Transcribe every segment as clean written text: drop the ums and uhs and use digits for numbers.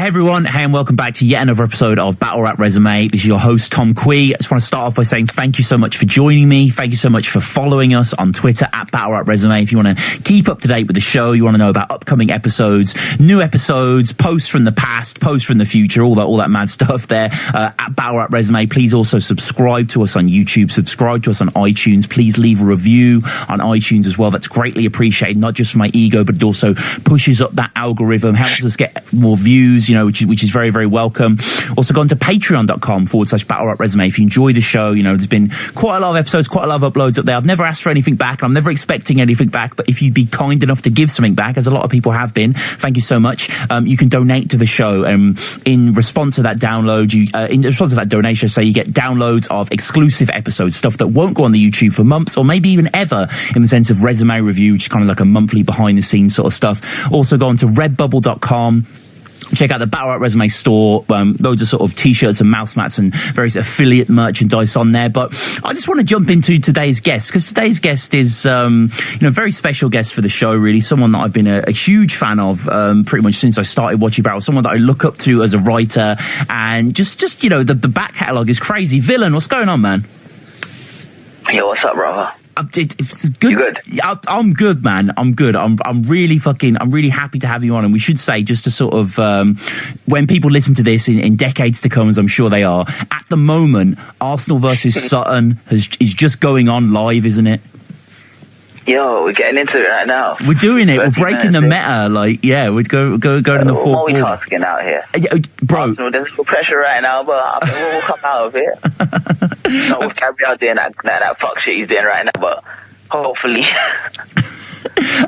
Hey everyone, hey and welcome back to yet another episode of Battle Rap Resume. This is your host Tom Quee. I just want to start off by saying thank you so much for joining me. Thank you so much for following us on Twitter at Battle Rap Resume. If you want to keep up to date with the show, you want to know about upcoming episodes, new episodes, posts from the past, posts from the future, all that mad stuff there at Battle Rap Resume. Please also subscribe to us on YouTube, subscribe to us on iTunes. Please leave a review on iTunes as well. That's greatly appreciated, not just for my ego, but it also pushes up that algorithm, helps us get more views, you know, which is very, very welcome. Also, go on to patreon.com/Battle Rap Resume. If you enjoy the show, you know, there's been quite a lot of episodes, quite a lot of uploads up there. I've never asked for anything back. I'm never expecting anything back, but if you'd be kind enough to give something back, as a lot of people have been, thank you so much. You can donate to the show. In response to that download, in response to that donation, say you get downloads of exclusive episodes, stuff that won't go on the YouTube for months or maybe even ever, in the sense of resume review, which is kind of like a monthly behind the scenes sort of stuff. Also, go on to redbubble.com. Check out the Battle Rap Resume store. Loads of sort of t-shirts and mouse mats and various affiliate merchandise on there. But I just want to jump into today's guest, because today's guest is, a very special guest for the show, really. Someone that I've been a huge fan of, pretty much since I started watching Battle. Someone that I look up to as a writer, and just the back catalogue is crazy. VILLUN, what's going on, man? Yo, what's up, brother? It's good. You good? I'm good, man. I'm good. I'm really happy to have you on. And we should say, just to sort of, when people listen to this in decades to come, as I'm sure they are, at the moment, Arsenal versus Sutton is just going on live, isn't it? Yo, we're getting into it right now. We're doing it. We're breaking the meta. Like, yeah, we'd go in the fourth. We're multitasking out here, bro. Arsenal, there's no pressure right now, but I think we'll come out of it. Not with Gabriel doing that fuck shit he's doing right now, but hopefully.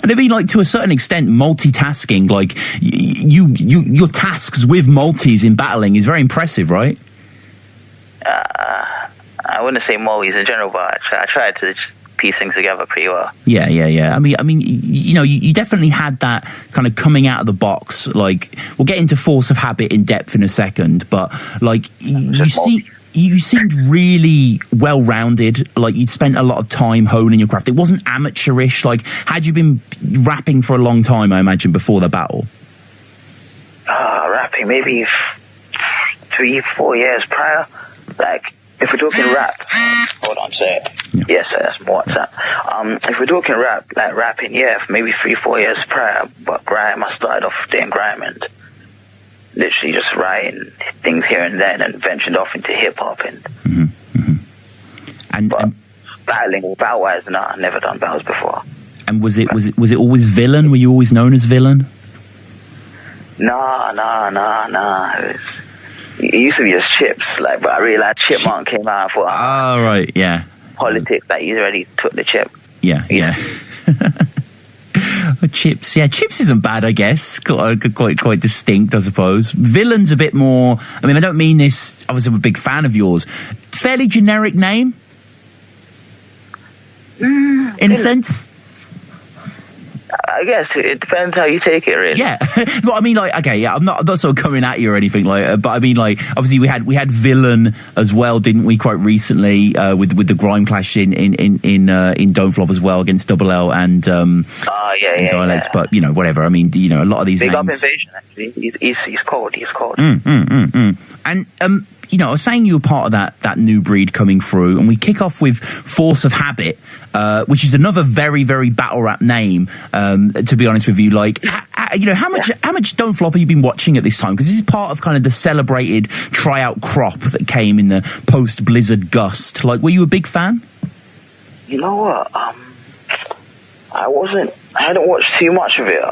And I mean, like, to a certain extent, multitasking, like your tasks with multis in battling is very impressive, right? I wouldn't say multis in general, but I tried to just piece things together pretty well. Yeah. I mean, you definitely had that kind of coming out of the box. Like, we'll get into force of habit in depth in a second, but like you seemed really well-rounded. Like, you'd spent a lot of time honing your craft. It wasn't amateurish. Like, had you been rapping for a long time, I imagine, before the battle? Rapping maybe 3-4 years prior. Like, if we're talking rap, hold on, say it. Yeah. Yes, that's more WhatsApp. If we're talking rap, like rapping, yeah, maybe 3-4 years prior. But grime, I started off doing grime and literally just writing things here and there, and ventured off into hip hop and battling, battle wise, no, I've never done battles before. And was it always VILLUN? Were you always known as VILLUN? Nah. It used to be just Chips, like, but I realized Chipmunk came out for right, yeah, politics, that you already took the chip. Yeah. Chips isn't bad, I guess. Quite distinct, I suppose. VILLUN's a bit more. I mean, I don't mean this. Obviously, I'm a big fan of yours. Fairly generic name, in a sense. I guess it depends how you take it, really. Yeah, but I mean, like, okay, yeah, I'm not sort of coming at you or anything, like, but I mean, like, obviously we had VILLUN as well, didn't we? Quite recently, with the grime clash in Don't Flop as well, against Double L and Dialect. But you know, whatever. I mean, you know, a lot of these big names. Up Invasion, actually. He's cold. And you know, I was saying you were part of that new breed coming through, and we kick off with Force of Habit, which is another very, very battle rap name. To be honest with you, like, you know, how much Don't Flop have you been watching at this time? Because this is part of kind of the celebrated tryout crop that came in the post Blizzard gust. Like, were you a big fan? You know what? I hadn't watched too much of it.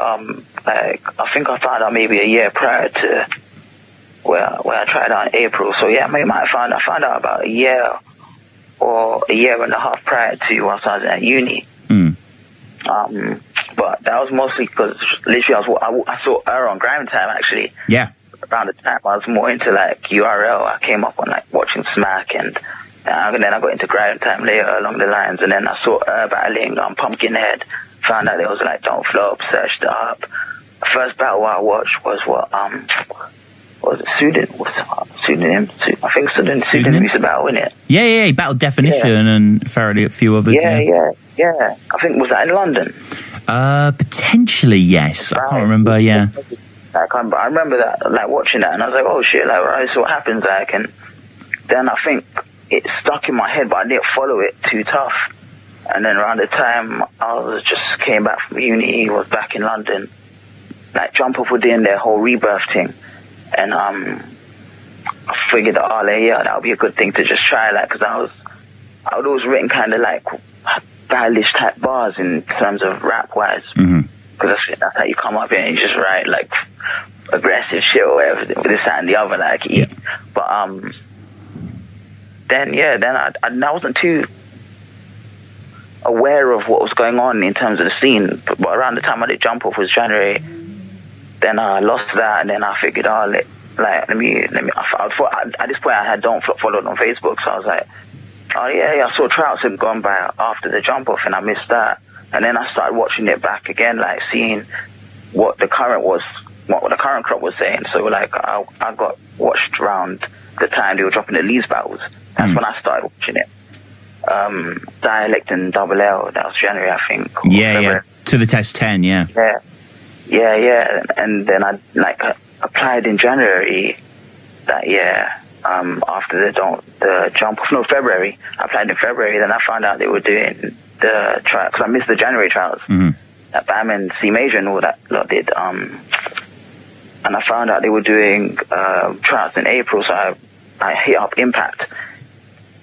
Like, I think I found out maybe a year prior to where I tried out in April. So yeah, I found out about a year or a year and a half prior to once I was at uni. But that was mostly because literally I saw her on Grime Time, actually. Yeah. Around the time I was more into like URL, I came up on like watching Smack, and then I got into Grime Time later along the lines, and then I saw her battling on Pumpkinhead, found out there was like Don't Flop, searched it up. The first battle I watched was was it Pseudonym? I think Pseudonym used to battle, innit? Yeah, he battled Definition and Faraday, a few others. Yeah. I think, was that in London? Potentially, yes. I can't remember, yeah. Like, I remember that, like, watching that, and I was like, oh shit, like, right, so what happens, like, and then I think it stuck in my head, but I didn't follow it too tough. And then around the time I was just came back from uni, was back in London, like, Jump Off were doing their whole rebirth thing, and I figured that, oh, like, yeah, that would be a good thing to just try, like, because I would always written kind of like ballish type bars in terms of rap wise, because that's how you come up here and you just write like aggressive shit or whatever, this, that, and the other, like. Yeah. But then I wasn't too aware of what was going on in terms of the scene. But around the time I did Jump Off was January. Then I lost that, and then I figured, oh, let me. At this point, I had don't follow it on Facebook, so I was like, oh yeah, I saw tryouts had gone by after the Jump Off, and I missed that. And then I started watching it back again, like seeing what the current crop was saying. So like I got watched around the time they were dropping the Leeds battles. That's when I started watching it. Dialect and Double L, that was January, I think. Yeah. To the Test 10, yeah. Yeah. And then I applied in January that year. After the Jump Off, no, February. I applied in February. Then I found out they were doing the trial, because I missed the January trials that Bam and C Major and all that lot did. And I found out they were doing trials in April, so I hit up Impact.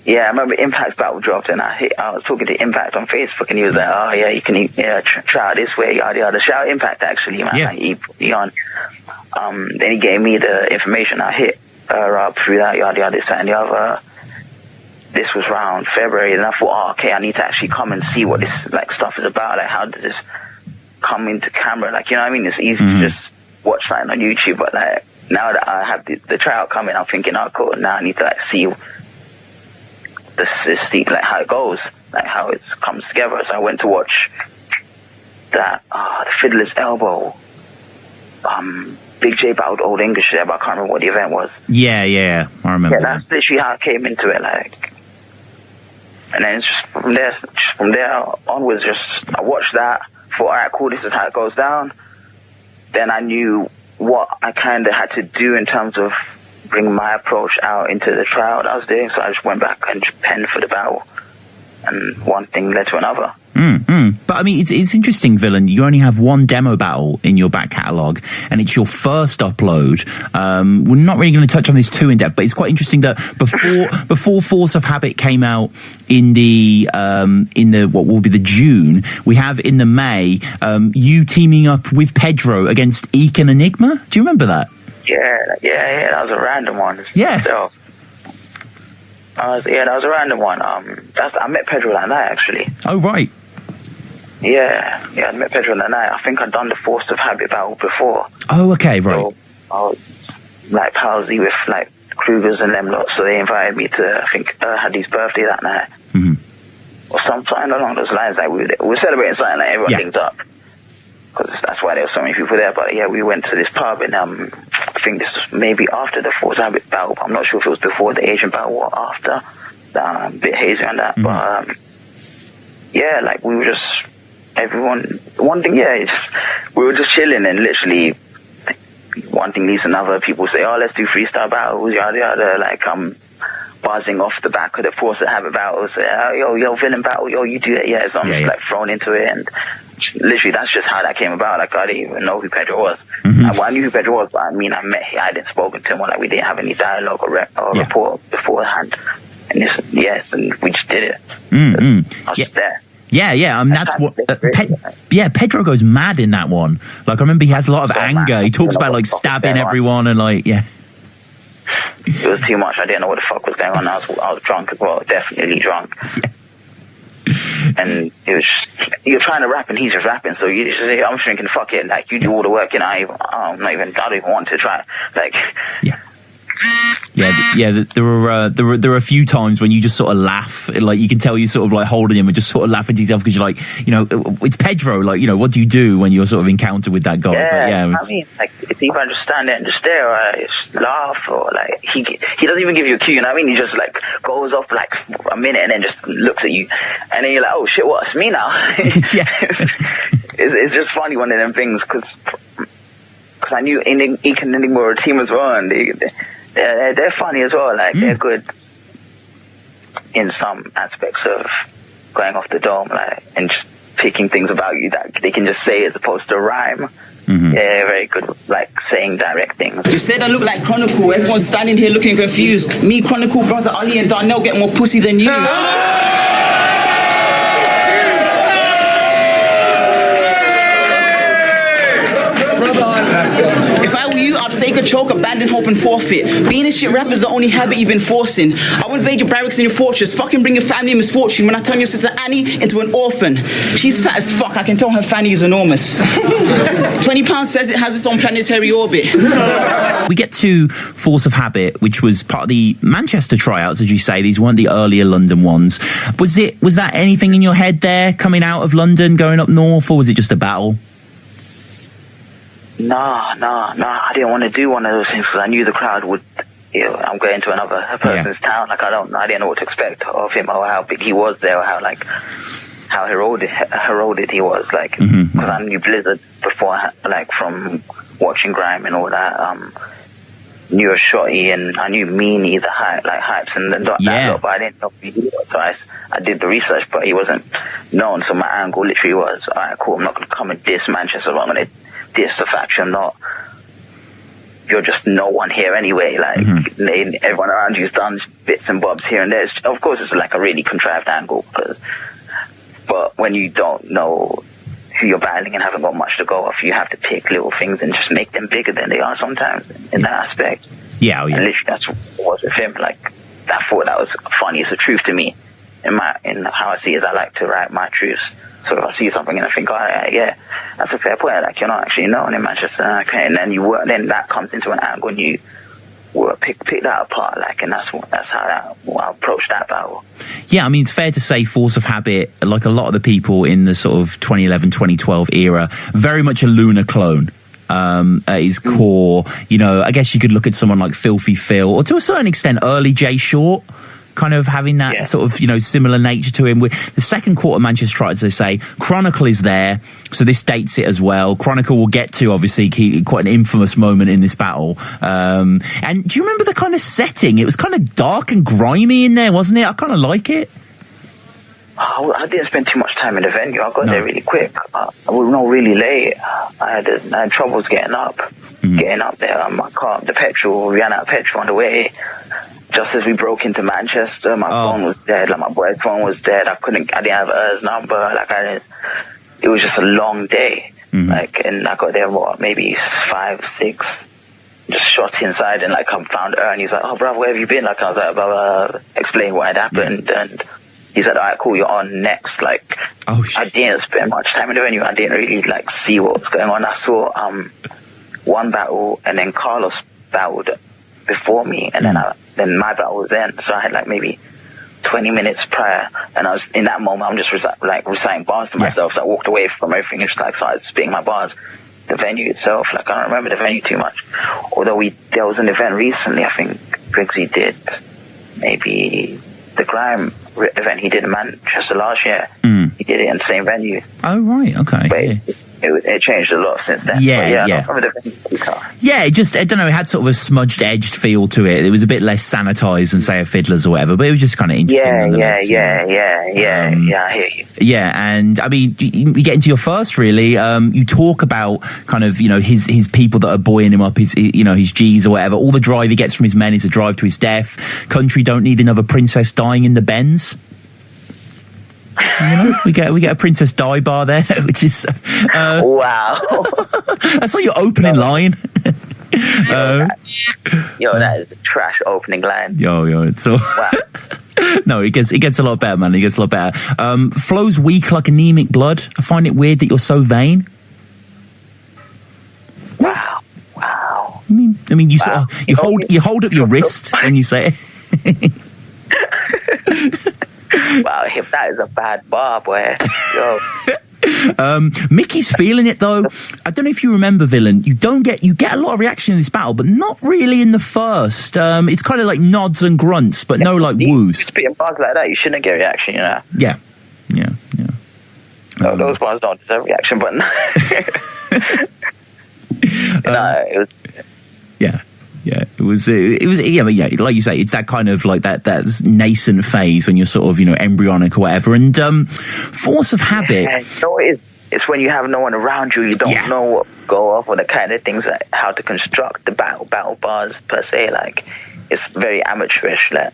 Yeah, I remember Impact's battle dropped, and I was talking to Impact on Facebook, and he was like, "Oh yeah, you can try out this way, yada yada." Shout out Impact, actually, man. Yeah. Like, he put me on. Then he gave me the information. I hit up through that, yada yada, this, that, and the other. This was around February, and I thought, oh, okay, I need to actually come and see what this like stuff is about. Like, how does this come into camera? Like, you know what I mean? It's easy to just watch something on YouTube, but like now that I have the tryout coming, I'm thinking, oh, cool. Now I need to like see see like how it goes, like how it comes together. So I went to watch that the Fiddler's Elbow. Big J battled Old English there, but I can't remember what the event was. Yeah, I remember. Yeah, that's literally how I came into it, like. And then it's just from there onwards, I watched that, thought, all right, cool, this is how it goes down. Then I knew what I kind of had to do in terms of bring my approach out into the trial that I was doing, so I just went back and just penned for the battle, and one thing led to another. But I mean, it's interesting, Villain. You only have one demo battle in your back catalogue, and it's your first upload. We're not really going to touch on this too in depth, but it's quite interesting that before Force of Habit came out in the what will be the June, we have in the May you teaming up with Pedro against Eek and Enigma. Do you remember that? Yeah, that was a random one. Yeah. So, that was a random one. I met Pedro that night, actually. Oh, right. Yeah, I met Pedro that night. I think I'd done the Force of Habit battle before. Oh, okay, right. So I was like palsy with like Krugers and them lots, so they invited me to, I think, Haddy's birthday that night. Or something along those lines. Like we were celebrating something, like everyone linked up. Because that's why there were so many people there. But yeah, we went to this pub, and I think this was maybe after the Force of Habit battle. I'm not sure if it was before the Asian battle or after. A bit hazy on that. But yeah, like we were just, everyone, one thing, we were just chilling, and literally one thing leads to another. People say, oh, let's do freestyle battles, yada yada. Like I'm buzzing off the back of the Force of Habit battles. Yo, villain battle, yo, you do it, yeah. So I'm just like thrown into it, and literally that's just how that came about. Like I didn't even know who Pedro was. I knew who Pedro was, but I mean, I met him, I hadn't spoken to him, or like we didn't have any dialogue or rapport beforehand. And and we just did it. I was just there. Yeah. That's what. Pedro goes mad in that one. Like I remember he has a lot of anger. Mad. He talks about like stabbing everyone and like It was too much. I didn't know what the fuck was going on. I was drunk as well, definitely drunk. And you're trying to rap and he's just rapping, so I'm thinking, fuck it, like you do all the work, and I don't even want to try. Like there were a few times when you just sort of laugh, like you can tell you sort of like holding him and just sort of laughing to yourself because you're like, it's Pedro, like, what do you do when you're sort of encountered with that guy? I mean, like if you just stand there and just stare, or just laugh, or like he doesn't even give you a cue, you know what I mean? He just like goes off like a minute and then just looks at you, and then you're like, oh shit, what? It's me now. It's just funny, one of them things, because because I knew Enigma were a team as well, and they're funny as well. Like they're good in some aspects of going off the dome, like, and just picking things about you that they can just say as opposed to rhyme. Yeah, very good, like saying direct things. You said I look like Chronicle. Everyone's standing here looking confused. Me, Chronicle, brother Ali, and Darnell get more pussy than you. If I were you, I'd fake a choke, abandon hope and forfeit. Being a shit rapper is the only habit you've been forcing. I will invade your barracks and your fortress. Fucking bring your family misfortune when I turn your sister Annie into an orphan. She's fat as fuck. I can tell her fanny is enormous. 20 pounds says it has its own planetary orbit. We get to Force of Habit, which was part of the Manchester tryouts, as you say. These weren't the earlier London ones. Was that anything in your head there, coming out of London, going up north, or was it just a battle? No. I didn't want to do one of those things because I knew the crowd would. I'm going to another person's town. Like I didn't know what to expect of him, or how big he was there, or how heralded he was. Like because I knew Blizzard before, like from watching Grime and all that. Knew a Shotty, and I knew Meanie, the hypes and that lot, but I didn't know who he was. So I did the research, but he wasn't known. So my angle literally was, all right, cool. I'm not going to come and diss Manchester, but I'm going to diss the faction. You're just no one here anyway. Like everyone around you's done bits and bobs here and there. Of course, it's like a really contrived angle, but when you don't know who you're battling and haven't got much to go off, you have to pick little things and just make them bigger than they are sometimes in that aspect. And literally that's what it was with him. Like I thought that was funny. It's a truth to me in how I see it. Is I like to write my truths. So if I see something and I think, yeah, that's a fair point. Like you're not actually known in Manchester, okay, and then that comes into an angle and you pick that apart, like, and that's how I approached that battle. Yeah, I mean, it's fair to say Force of Habit, like a lot of the people in the sort of 2011, 2012 era, very much a Luna clone. At his core, I guess you could look at someone like Filthy Phil, or to a certain extent, early Jay Short, kind of having that sort of, similar nature to him. With the second quarter Manchester Triad, as they say, Chronicle is there, so this dates it as well. Chronicle will get to, obviously, quite an infamous moment in this battle. And do you remember the kind of setting? It was kind of dark and grimy in there, wasn't it? I kind of like it. I didn't spend too much time in the venue. I got there really quick. I was not really late. I had troubles getting up there. My car, the petrol, ran out of petrol on the way. Just as we broke into Manchester, my phone was dead. Like my boy's phone was dead. I didn't have Er's number. Like it was just a long day. Like, and I got there maybe 5, 6. Just shot inside, and like I found her, and he's like, "Oh, bro, where have you been?" Like I was like, explain what had happened, and he said, "All right, cool, you're on next." Like, I didn't spend much time in the venue. I didn't really like see what was going on. I saw one battle, and then Carlos battled before me, and then my battle was then. So I had like maybe 20 minutes prior, and I was in that moment. I'm just reciting bars to myself. So I walked away from everything and just like started spitting my bars. The venue itself, like I don't remember the venue too much. Although there was an event recently, I think Briggzy did, maybe the Grime event he did in Manchester last year. He did it in the same venue. Oh right, okay. But it changed a lot since then. Yeah. I remember the venue. Yeah, it just, I don't know, it had sort of a smudged edged feel to it. It was a bit less sanitized than, say, a Fiddler's or whatever, but it was just kind of interesting. Yeah, I hear you. Yeah, and I mean, you get into your first, really. You talk about kind of, his people that are buoying him up, his G's or whatever. All the drive he gets from his men is a drive to his death. Country don't need another princess dying in the Benz. We get a Princess Di bar there, which is wow. That's like your opening line. That is a trash opening line. It's all. Wow. No, it gets a lot better, man. It gets a lot better. Flow's weak like anemic blood. I find it weird that you're so vain. Wow. I mean, you hold up your wrist when you say it. Wow, if that is a bad bar, boy. Yo. Mickey's feeling it though. I don't know if you remember, Villain. You get a lot of reaction in this battle, but not really in the first. It's kind of like nods and grunts, but no like woos. You spitting bars like that, you shouldn't get reaction, Yeah. No, those bars don't deserve reaction, but It was. Yeah. Yeah, it was, yeah, but yeah, like you say, it's that kind of like that nascent phase when you're sort of, embryonic or whatever. And force of habit. Yeah, it's when you have no one around you, you don't know what to go off, or the kind of things like how to construct the battle bars per se. Like, it's very amateurish. I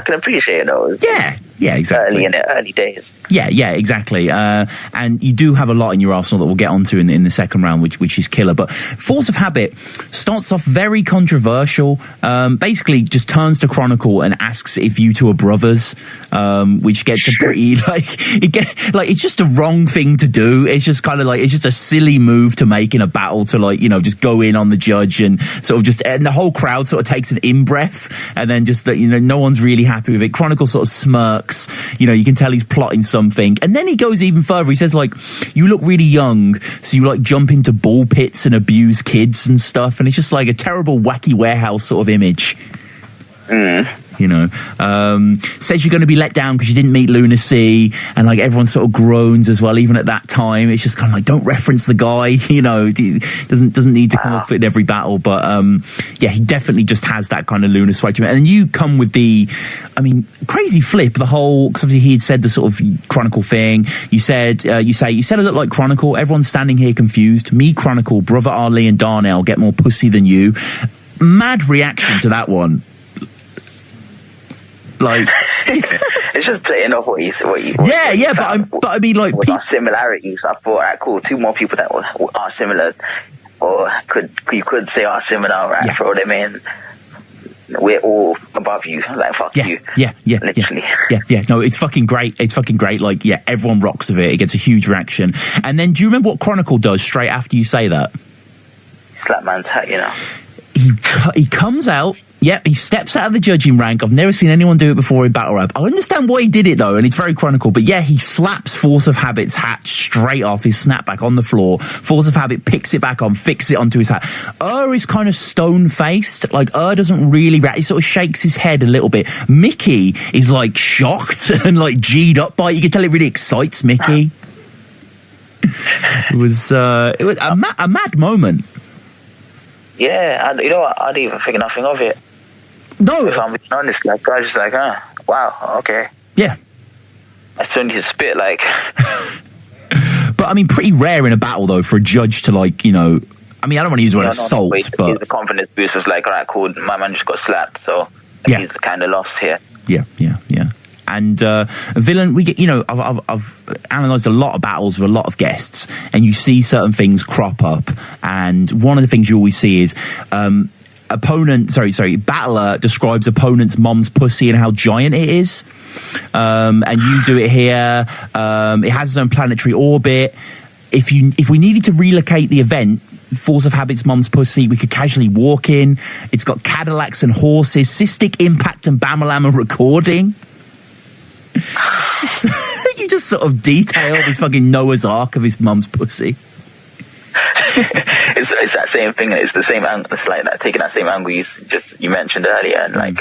can appreciate those. Yeah, exactly. Early days. Yeah, exactly. And you do have a lot in your arsenal that we'll get onto in the second round, which is killer. But Force of Habit starts off very controversial. Basically, just turns to Chronicle and asks if you two are brothers, which gets a pretty it's just a wrong thing to do. It's just kind of it's just a silly move to make in a battle to just go in on the judge and sort of and the whole crowd sort of takes an in breath, and then just that no one's really happy with it. Chronicle sort of smirks. You can tell he's plotting something, and then he goes even further. He says you look really young, so you jump into ball pits and abuse kids and stuff, and it's just a terrible wacky warehouse sort of image. Says you're going to be let down because you didn't meet Lunacy, and everyone sort of groans as well. Even at that time, it's just kind of don't reference the guy. Doesn't need to come up in every battle, but he definitely just has that kind of Luna swag to him. And then you come with the, crazy flip. The whole, because obviously he had said the sort of Chronicle thing. You said I look like Chronicle. Everyone's standing here confused. Me, Chronicle, brother Ali and Darnell get more pussy than you. Mad reaction to that one. It's just playing off what you but I mean with our similarities. I thought, all right, cool, two more people that are similar, or you could say are similar, right? Throw them in. We're all above you, fuck you. Literally. Yeah. No, it's fucking great. Everyone rocks with it. It gets a huge reaction. And then, do you remember what Chronicle does straight after you say that? Slap man's hat, He comes out. Yep, he steps out of the judging rank. I've never seen anyone do it before in battle rap. I understand why he did it though, and it's very Chronicle. But yeah, he slaps Force of Habit's hat straight off his snapback on the floor. Force of Habit picks it back on, fixes it onto his hat. Is kind of stone-faced. Doesn't really react. He sort of shakes his head a little bit. Mickey is shocked and G'd up by it. You can tell it really excites Mickey. It was a mad moment. Yeah, I didn't even think nothing of it. No, if I'm being honest, I was just wow, okay. Yeah. As soon as you spit, But pretty rare in a battle though for a judge to I don't want to use the word assault, but the confidence boost is all right, cool. My man just got slapped, so he's kind of lost here. Yeah. And Villain, we get I've analysed a lot of battles with a lot of guests, and you see certain things crop up, and one of the things you always see is battler describes opponent's mom's pussy and how giant it is, and you do it here. It has its own planetary orbit. If we needed to relocate the event, Force of Habit's mom's pussy, we could casually walk in. It's got Cadillacs and horses, Cystic Impact and Bamalama recording. You just sort of detail this fucking Noah's Ark of his mum's pussy. It's that same thing. It's the same angle. It's that, taking that same angle you mentioned earlier, and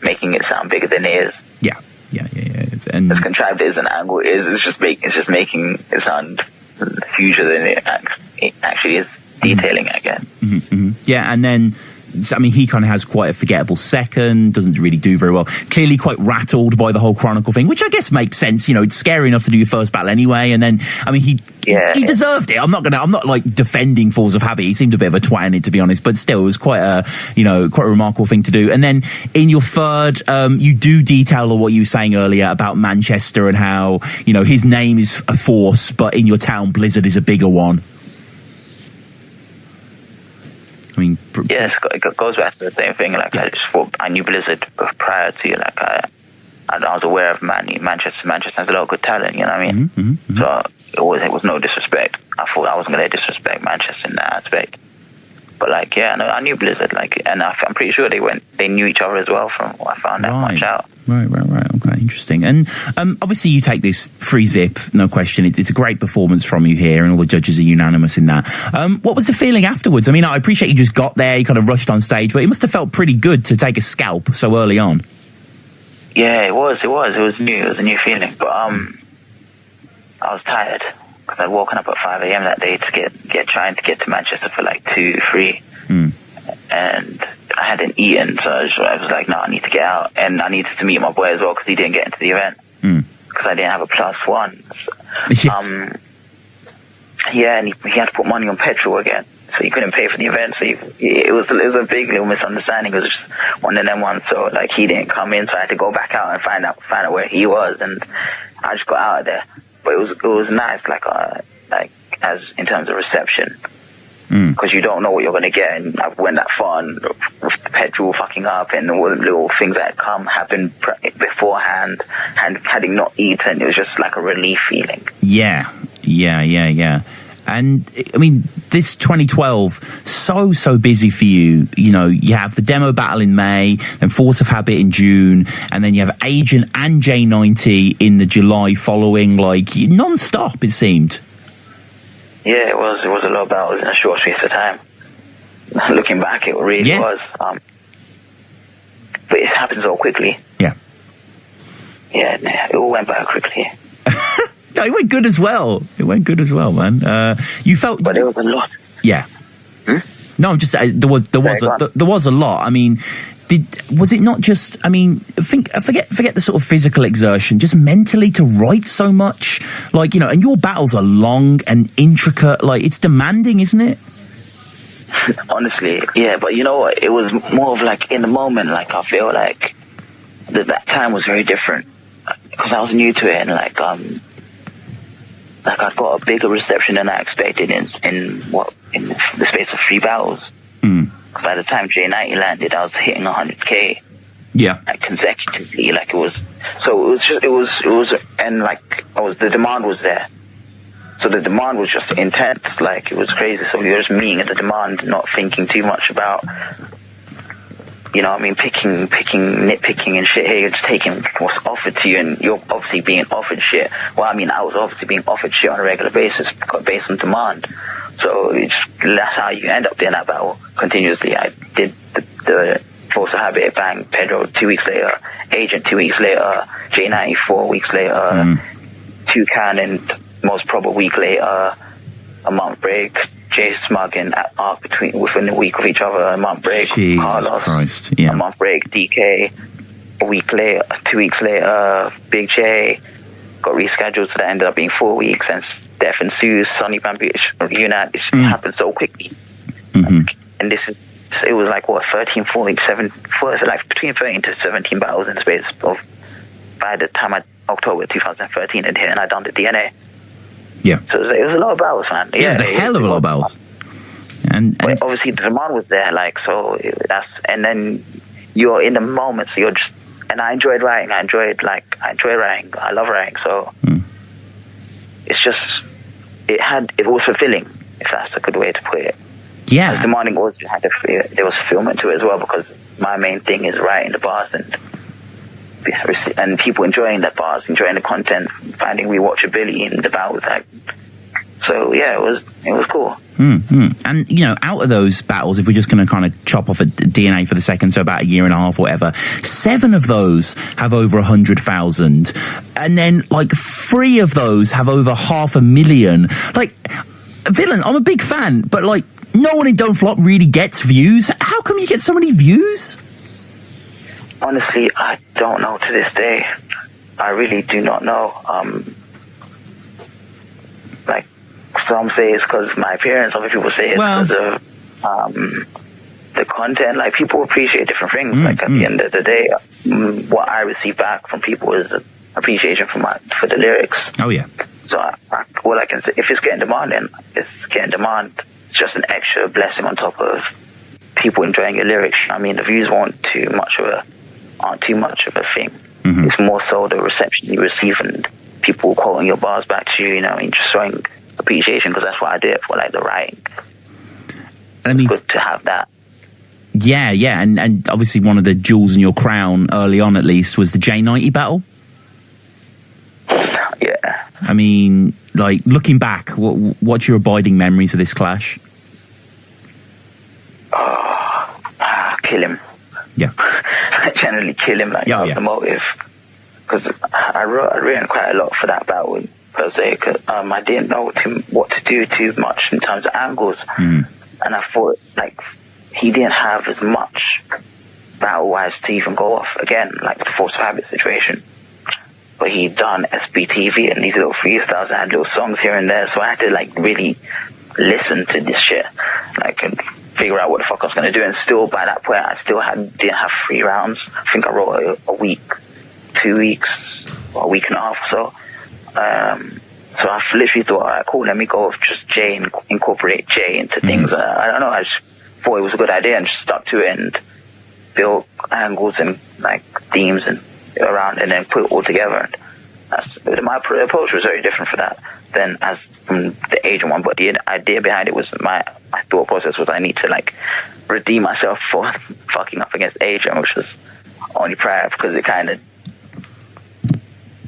making it sound bigger than it is. Yeah. It's contrived as an angle is. It's just making it sound huger than it actually is. Detailing it again. Yeah, and then. He kind of has quite a forgettable second, doesn't really do very well. Clearly quite rattled by the whole Chronicle thing, which I guess makes sense. It's scary enough to do your first battle anyway. And then, he deserved it. I'm not defending Force of Habit. He seemed a bit of a twat in it, to be honest, but still, it was quite a remarkable thing to do. And then in your third, you do detail what you were saying earlier about Manchester and how, his name is a force, but in your town, Blizzard is a bigger one. Yes, it goes back to the same thing. I just thought I knew Blizzard prior to I was aware of Manchester. Manchester has a lot of good talent. You know what I mean? So it was no disrespect. I thought I wasn't going to disrespect Manchester in that aspect. But I knew Blizzard. And I'm pretty sure they knew each other as well. From what I found that much out. Right. Okay, interesting. And obviously you take this free zip, no question. It's a great performance from you here, and all the judges are unanimous in that. What was the feeling afterwards? I appreciate you just got there, you kind of rushed on stage, but it must have felt pretty good to take a scalp so early on. Yeah, it was new. It was a new feeling. But I was tired because I'd woken up at 5 a.m. that day to trying to get to Manchester for like 2-3, and I hadn't eaten, so I was like, no, I need to get out, and I needed to meet my boy as well because he didn't get into the event because I didn't have a +1. So, and he had to put money on petrol again, so he couldn't pay for the event. So it was a big little misunderstanding. It was just one of them ones. So like he didn't come in, so I had to go back out and find out where he was, and I just got out of there. But it was nice, like as in terms of reception, because you don't know what you're gonna get, and I went that far, and with the petrol fucking up, and all the little things that happened beforehand, and having not eaten, it was just like a relief feeling. Yeah. And I mean, this 2012, so busy for you. You know, you have the demo battle in May, then Force of Habit in June, and then you have Agent and J90 in the July following, like non-stop, it seemed. Yeah, it was a lot of battles in a short space of time. Looking back, it really was. But it happened so quickly. Yeah. Yeah, it all went by quickly. No, it went good as well. Man. You felt, but there was a lot. Yeah. No, I'm just there was a lot. I mean, was it not just? I mean, forget the sort of physical exertion, just mentally to write so much, like, you know. And your battles are long and intricate. Like, it's demanding, isn't it? Honestly, yeah. But you know what? It was more of like in the moment. Like I feel like that time was very different because I was new to it, and like I'd got a bigger reception than I expected in the space of 3 battles. By the time J90 landed, I was hitting 100K. Yeah. Like consecutively, like it was, and like the demand was there. So the demand was just intense, like it was crazy. So you're just meeting the demand, not thinking too much about, you know what I mean, nitpicking and shit. Here, you're just taking what's offered to you, and you're obviously being offered shit. Well, I mean, I was obviously being offered shit on a regular basis based on demand. So that's how you end up doing that battle continuously. I did the Force of Habit, bang, Pedro 2 weeks later, Agent 2 weeks later, J90 4 weeks later, Toucan and Most Probable week later, a month break, J Smug and Arc within a week of each other, a month break, Carlos, Christ. Yeah. a month break, Dekay, a week later, 2 weeks later, Big J got rescheduled, so that ended up being 4 weeks, and Def and Sue's, Sonny Bamboo, Unat, it happened so quickly. And it was like, what, 13, 14, 7, like between 13 to 17 battles in the space of, by the time October 2013 had hit, and I'd done the DNA. Yeah. So it was a lot of battles, man. It was a hell of a lot of battles. And obviously the demand was there, like, so and then you're in the moment, so you're just, and I enjoyed writing. I enjoy writing. I love writing. So it's just, it was fulfilling, if that's a good way to put it. Yeah. As demanding was, there was fulfillment to it as well, because my main thing is writing the bars and people enjoying the bars, enjoying the content, finding rewatchability in the battles. Like, so yeah, it was cool. And you know, out of those battles, if we're just going to kind of chop off a DNA for the second, so about a year and a half or whatever, 7 of those have over 100,000, and then like 3 of those have over 500,000. Like, Villain, I'm a big fan, but like no one in Don't Flop really gets views. How come you get so many views? Honestly, I don't know to this day. I really do not know. Like, some say it's because of my appearance, other people say it's because of the content. Like, people appreciate different things. Like, at the end of the day, what I receive back from people is appreciation for the lyrics. Oh, yeah. So all I can say, if it's getting demand, then it's getting demand. It's just an extra blessing on top of people enjoying your lyrics. I mean, the views aren't too much of a thing. It's more so the reception you receive and people quoting your bars back to you, you know, and just showing appreciation, because that's what I do it for, like the writing. I mean, it's good to have that. Yeah, and obviously one of the jewels in your crown early on, at least, was the J90 battle. Yeah. I mean, like, looking back, what's your abiding memories of this clash? Kill him. Yeah. I generally kill him, like, that was the motive. Because I written quite a lot for that battle. per se, because I didn't know what to do too much in terms of angles, and I thought like he didn't have as much battle-wise to even go off again, like the Force of Habit situation. But he'd done SBTV and these little freestyles and had little songs here and there, so I had to like really listen to this shit, like, and figure out what the fuck I was gonna do. And still, by that point, I still didn't have 3 rounds. I think I wrote a week, 2 weeks, or a week and a half or so. So I literally thought, all right, cool, let me go with just Jay and incorporate Jay into things. I don't know, I just thought it was a good idea and just stuck to it and built angles and like themes and around, and then put it all together. And my approach was very different for that than as from the Asian one, but the idea behind it was my thought process was I need to like redeem myself for fucking up against Asian, which was only prior, because it kind of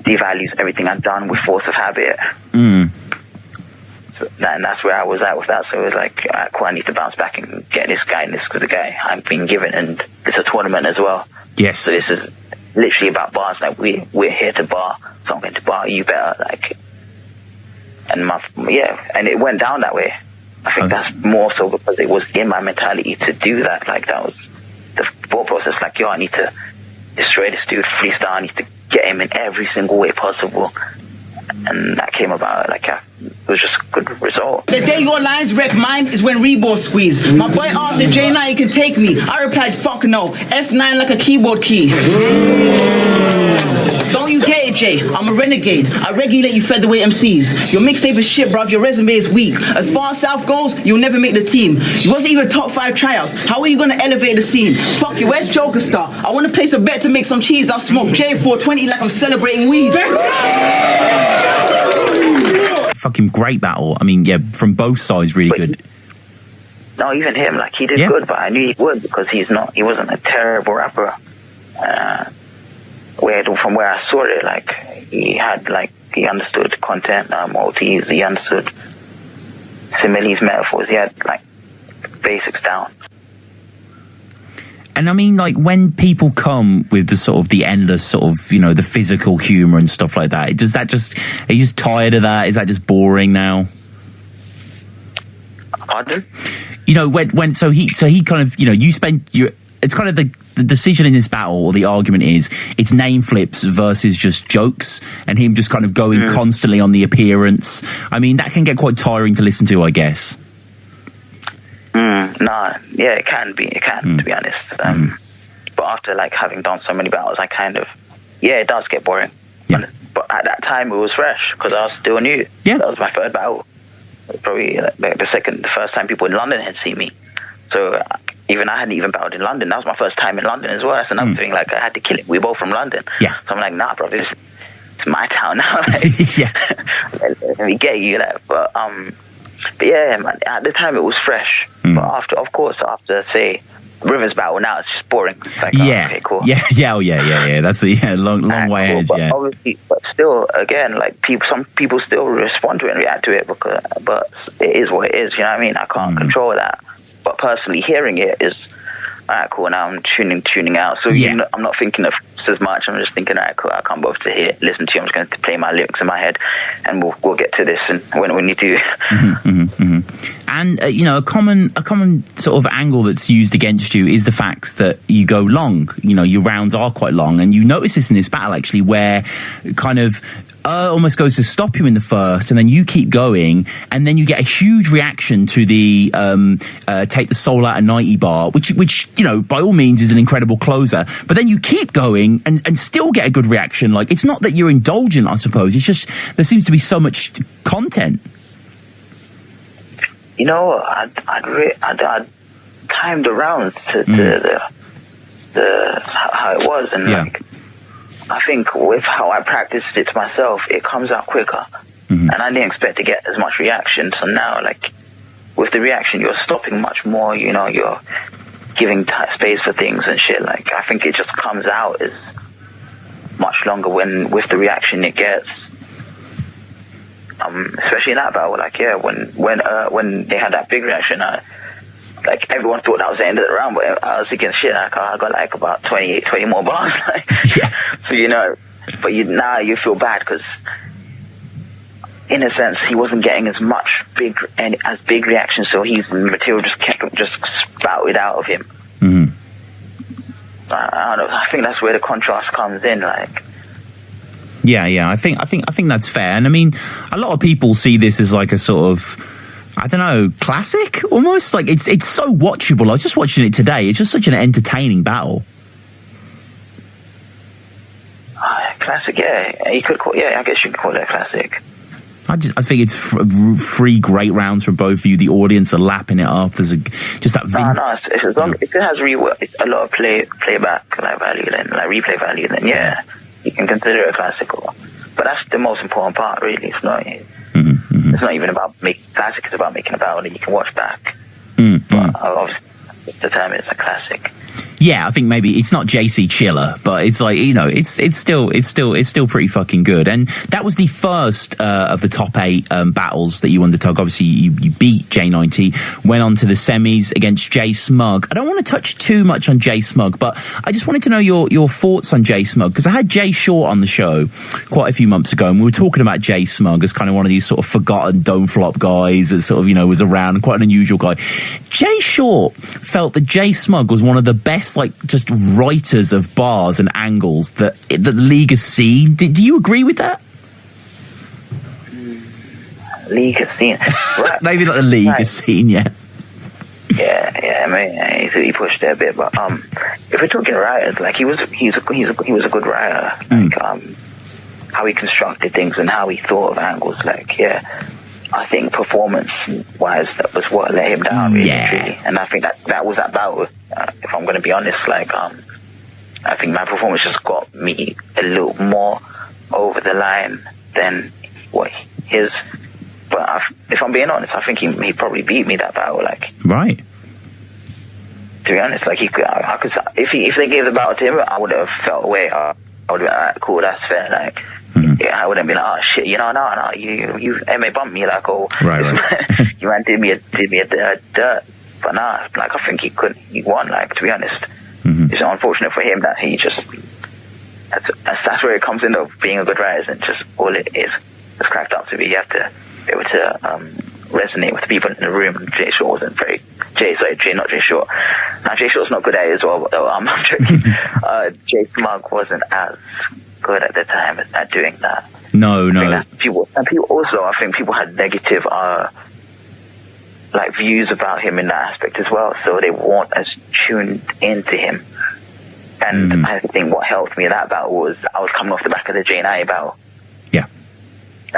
devalues everything I've done with Force of Habit. So that's where I was at with that. So it was like, all right, cool, I need to bounce back and get this guy, and this is the guy I've been given, and it's a tournament as well. Yes. So this is literally about bars. Like we're here to bar, so I'm going to bar you better. Like, and and it went down that way. I think that's more so because it was in my mentality to do that. Like that was the thought process. Like, yo, I need to destroy this dude, freestyle. I need to get him in every single way possible. And that came about, like, it was just a good result. The day your lines wreck mine is when Reebok squeeze. My boy asked if J9 you can take me. I replied, fuck no. F9 like a keyboard key. Don't you get it, Jay? I'm a renegade. I regulate you featherweight MCs. Your mixtape is shit, bruv. Your resume is weak. As far as South goes, you'll never make the team. You wasn't even top 5 tryouts. How are you gonna elevate the scene? Fuck you, where's Joker Star? I wanna place a bet to make some cheese. I'll smoke J420 like I'm celebrating weed. Fucking great battle. I mean, yeah, from both sides, really good. No, even him, like, he did good, but I knew he would, because he wasn't a terrible rapper. From where I saw it, like, he understood content, OTs, he understood similes, metaphors, he had, like, basics down. And I mean, like, when people come with the sort of the endless sort of, you know, the physical humor and stuff like that, does that just, are you just tired of that? Is that just boring now? Pardon? You know, so he kind of, you know, it's kind of the decision in this battle, or the argument is, it's name flips versus just jokes, and him just kind of going constantly on the appearance. I mean, that can get quite tiring to listen to, I guess. It can be, to be honest. But after, like, having done so many battles, I kind of, it does get boring. Yeah. But at that time, it was fresh, because I was still new. Yeah. That was my third battle. Probably like the first time people in London had seen me. So even I hadn't even battled in London. That was my first time in London as well. That's another thing. Like, I had to kill it. We're both from London. Yeah. So I'm like, nah, bro, it's my town now. Like, yeah. Let me get you that. But yeah, man, at the time it was fresh. But after say Rivers battle, now it's just boring. It's like, okay, cool. Yeah. That's a long way ahead. But obviously, but still, again, like, some people still respond to it and react to it, but it is what it is. You know what I mean? I can't control that. But personally, hearing it is, all right, cool, now I'm tuning out. So I'm not thinking of this as much. I'm just thinking, all right, cool, I can't bother to listen to you. I'm just going to play my lyrics in my head, and we'll get to this and when we need to. And you know, a common sort of angle that's used against you is the fact that you go long. You know, your rounds are quite long, and you notice this in this battle actually, where kind of almost goes to stop you in the first, and then you keep going, and then you get a huge reaction to the take the soul out of 90 bar, which you know, by all means is an incredible closer, but then you keep going and still get a good reaction. Like, it's not that you're indulgent, I suppose, it's just there seems to be so much content. You know, I'd timed the rounds to the how it was, and like, I think with how I practiced it myself, it comes out quicker. And I didn't expect to get as much reaction. So now, like, with the reaction, you're stopping much more, you know, you're giving space for things and shit. Like, I think it just comes out as much longer with the reaction it gets. Especially in that battle, like, when they had that big reaction, like, everyone thought that was the end of the round, but I was thinking, shit, I got like about 20 more bars. Like, so, you know, but now you feel bad, because in a sense, he wasn't getting as big reaction, so his material just kept spouted out of him. I don't know. I think that's where the contrast comes in. Like, yeah. I think that's fair. And I mean, a lot of people see this as like a sort of, I don't know, classic almost. Like it's so watchable. I was just watching it today. It's just such an entertaining battle. Classic, yeah. You could call, yeah. I guess you could call it a classic. I think it's three great rounds from both of you. The audience are lapping it up. There's just that. If it has a lot of playback like value, then like replay value, then yeah, you can consider it a classical. But that's the most important part, really. It's not. It's not even about making classic. It's about making a battle that you can watch back. But obviously, the term is a classic. Yeah, I think maybe it's not JC Chiller, but it's like, you know, it's still pretty fucking good. And that was the first of the top 8 battles that you undertook. Obviously, you beat J90, went on to the semis against J Smug. I don't want to touch too much on J Smug, but I just wanted to know your thoughts on J Smug, because I had Jay Short on the show quite a few months ago, and we were talking about J Smug as kind of one of these sort of forgotten don't flop guys that sort of, you know, was around, quite an unusual guy. Jay Short felt that J Smug was one of the best, like, just writers of bars and angles that the league has seen. Do you agree with that? League has seen, right. Maybe not the league has seen yet. Yeah. I mean, he pushed it a bit, but if we're talking writers, like he was a good writer. Like how he constructed things and how he thought of angles. Like, yeah. I think performance-wise, that was what let him down, really. And I think that was that battle. If I'm going to be honest, like, I think my performance just got me a little more over the line than what his. But if I'm being honest, I think he probably beat me that battle. Like, right. To be honest, like I could if they gave the battle to him, I would have felt away. I would have been like, cool, that's fair. Like. Yeah, I wouldn't be like, oh shit, you know, no, you may bump me, like, oh, right. You man did me a dirt, but nah, like, I think he won, like, to be honest. It's unfortunate for him that he just, that's where it comes into being a good writer, isn't just all it is. It's cracked up to be. You have to be able to resonate with the people in the room. Jay Short wasn't not Jay Short. Now, Jay Short's not good at it as well, though. I'm joking. Jay Smug wasn't as good at the time at doing that. No. People also, I think people had negative like views about him in that aspect as well, so they weren't as tuned into him. And I think what helped me in that battle was I was coming off the back of the J90 battle. Yeah,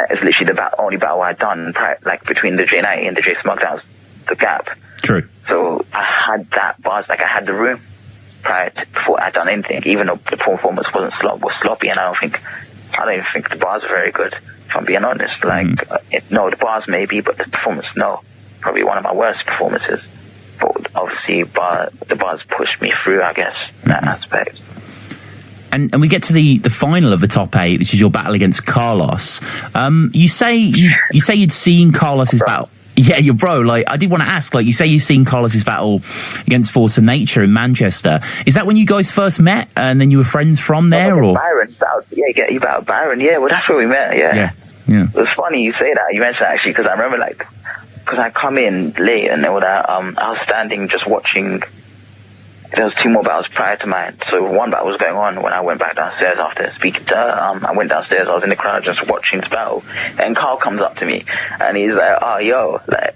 it's literally the only battle I'd done like between the J90 and the J Smug. That was the gap. True. So I had that buzz, like I had the room before I'd done anything, even though the performance was sloppy, and I don't even think the bars were very good, if I'm being honest. Like, no, the bars maybe, but the performance, no. Probably one of my worst performances. But obviously, the bars pushed me through, I guess, in that aspect. And we get to the final of the top 8. This is your battle against Carlos. You say you'd seen Carlos's battle. Yeah, your bro. Like, I did want to ask. Like, you say you've seen Carlos's battle against Force of Nature in Manchester. Is that when you guys first met, and then you were friends from there, or Byron? You battled Byron. Yeah, well, that's where we met. Yeah. It was funny you say that. You mentioned that actually, because I remember, like, because I come in late and all that. I was standing just watching. There was 2 more battles prior to mine. So one battle was going on when I went back downstairs after speaking to her. I went downstairs. I was in the crowd just watching the battle. And Carl comes up to me and he's like, oh, yo, like,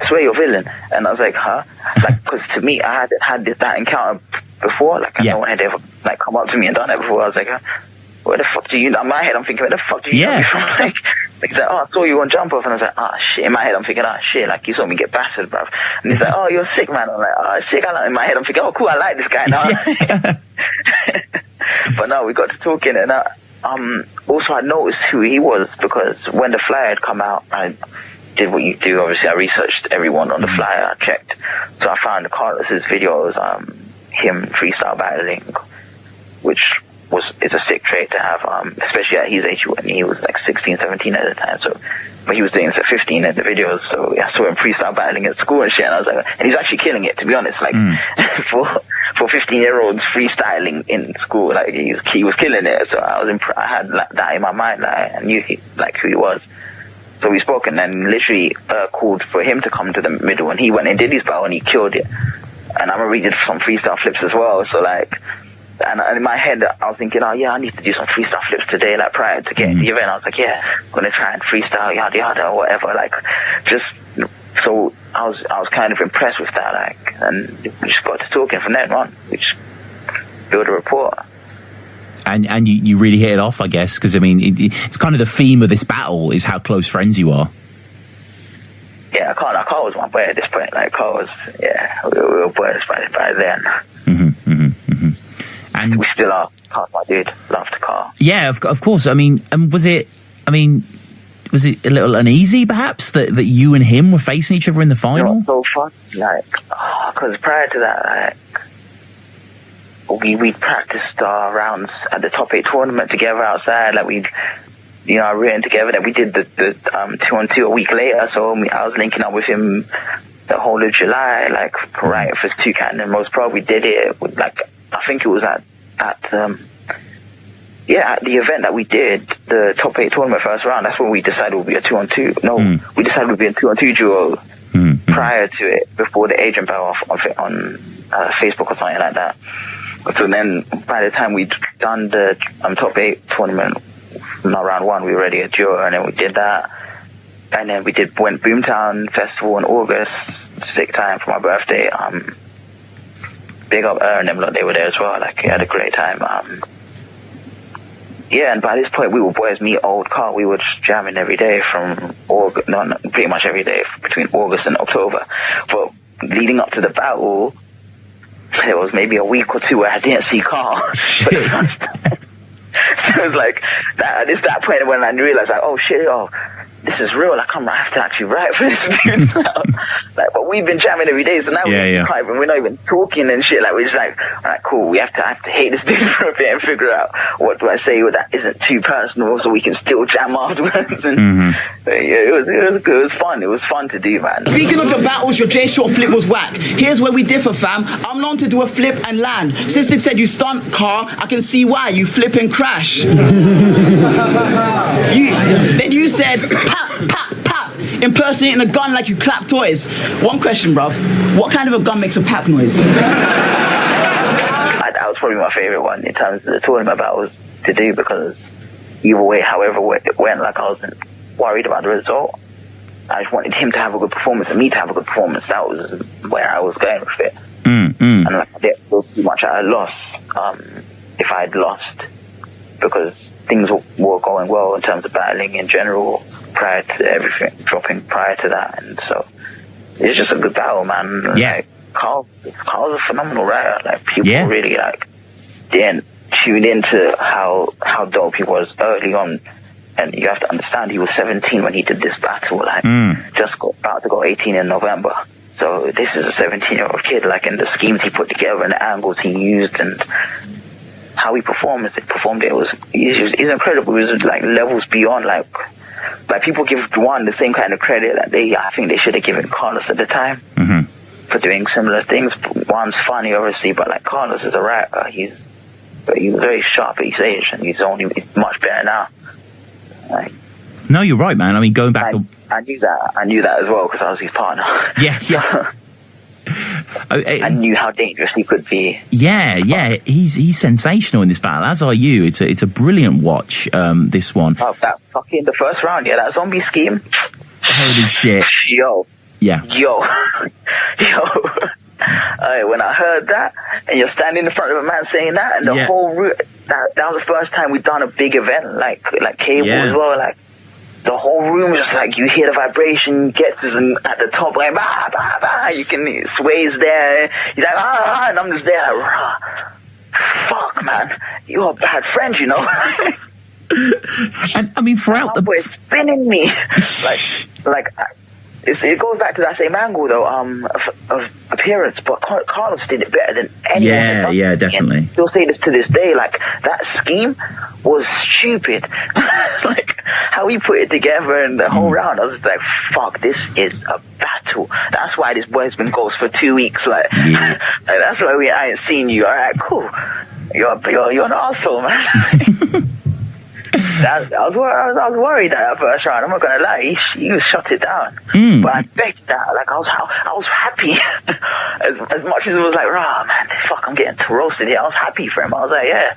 I swear you're villain. And I was like, huh? Like, because to me, I had that encounter before. Like, no one had ever, like, come up to me and done that before. I was like, huh? Where the fuck do you know? In my head, I'm thinking, where the fuck do you know me from? Like, he's like, oh, I saw you on Jump Off. And I was like, oh, shit. In my head, I'm thinking, oh, shit. Like, you saw me get battered, bruv. And he's like, oh, you're sick, man. I'm like, oh, sick. In my head, I'm thinking, oh, cool. I like this guy now. But no, we got to talking. And also, I noticed who he was, because when the flyer had come out, I did what you do. Obviously, I researched everyone on the flyer. I checked. So I found Carlos's videos, him freestyle battling, which it's a sick trait to have, especially at his age when he was like 16, 17 at the time. So, but he was doing this at 15 in the videos. So I saw him freestyle battling at school and shit. And I was like, and he's actually killing it, to be honest. Like for 15-year-olds freestyling in school, like he was killing it. So I had like, that in my mind. Like, I knew who he was. So we spoke, and then literally called for him to come to the middle, and he went and did his battle and he killed it. And I remember he did some freestyle flips as well. So like, and in my head, I was thinking, oh yeah, I need to do some freestyle flips today, like prior to getting the event. I was like, yeah, I'm gonna try and freestyle yada yada or whatever. Like, just so I was kind of impressed with that, like, and we just got to talking from then on. We just built a rapport. And you really hit it off, I guess, because I mean, it's kind of the theme of this battle is how close friends you are. Yeah, Carl was my boy at this point. Like, Carl was, we were boys by then. And we still are. Carl's my dude. Loved Carl. Yeah, of course. I mean, was it a little uneasy, perhaps, that you and him were facing each other in the final? It was so fun. Like, because prior to that, like, we'd practiced our rounds at the top 8 tournament together outside. Like, we'd, written together. Then we did the 2-on-2 a week later. So I was linking up with him the whole of July, like, right for his 2 count. And most probably did it with, like, I think it was at the event that we did, the top 8 tournament first round. That's when we decided it would be a 2-on-2. No, we decided it would be a 2-on-2 duo prior to it, before the agent battle on Facebook or something like that. So then, by the time we'd done the top 8 tournament, not round 1, we were already a duo, and then we did that. And then we went Boomtown Festival in August, sick time for my birthday. Big up and them, they were there as well. Like, we had a great time. And by this point, we were boys, me, old Carl. We were just jamming every day from August, pretty much every day between August and October. But leading up to the battle, there was maybe a week or 2 where I didn't see Carl for the first time. So it was like, it's that point when I realized, like, oh shit, this is real. Like, I have to actually write for this dude now. Like, but we've been jamming every day, so now we're not even talking and shit. Like, we're just like, all right, cool. I have to hate this dude for a bit and figure out what do I say that isn't too personal, so we can still jam afterwards. And it was fun. It was fun to do, man. Speaking of the battles, your J Short flip was whack. Here's where we differ, fam. I'm known to do a flip and land. Sister said you stunt, Carl. I can see why. You flip and crash. Then you said, pop, pop, pop, impersonating a gun like you clap toys. One question, bruv. What kind of a gun makes a pap noise? That was probably my favorite one in terms of the tournament battles to do, because either way, however it went, like, I wasn't worried about the result. I just wanted him to have a good performance and me to have a good performance. That was where I was going with it. And like, I didn't feel too much at a loss if I had lost, because things were going well in terms of battling in general prior to everything dropping prior to that. And so it's just a good battle, man. Yeah. Like, Carl's a phenomenal writer. Like, people really, like, didn't tune into how dope he was early on. And you have to understand, he was 17 when he did this battle, like, just about to go 18 in November. So this is a 17-year-old kid, like, and the schemes he put together and the angles he used and how he performed it was incredible. It was like levels beyond, like people give one the same kind of credit that I think they should have given Carlos at the time for doing similar things. One's funny, obviously, but like, Carlos is a writer. He's very sharp at his age, and he's much better now. Like, no, you're right, man. I mean, going back, I knew that as well because I was his partner. Yeah. I knew how dangerous he could be. Yeah, he's sensational in this battle, as are you. It's a brilliant watch, this one. Oh, that fucking the first round, that zombie scheme. Holy shit. Yo. Yeah. Yo. When I heard that, and you're standing in front of a man saying that, and the whole room, that was the first time we'd done a big event like Cable as well, like. The whole room just like, you hear the vibration, gets us at the top, like, bah, bah, bah. You can, Sway's there. He's like, and I'm just there, like, rah. Fuck, man. You're a bad friend, you know? And I mean, throughout boy spinning me. like, it goes back to that same angle though, of appearance, but Carlos did it better than anyone. Yeah, definitely. And he'll say this to this day, like, that scheme was stupid. Like, how he put it together and the whole round, I was just like, fuck, this is a battle. That's why this boy's been ghost for 2 weeks. Like, like that's why I ain't seen you. All right, cool. You're an asshole, man. I was worried that first round. I'm not gonna lie, he shut it down. But I expected that. Like, I was happy. as much as it was like, rah, man, fuck, I'm getting roasted here. I was happy for him. I was like, yeah,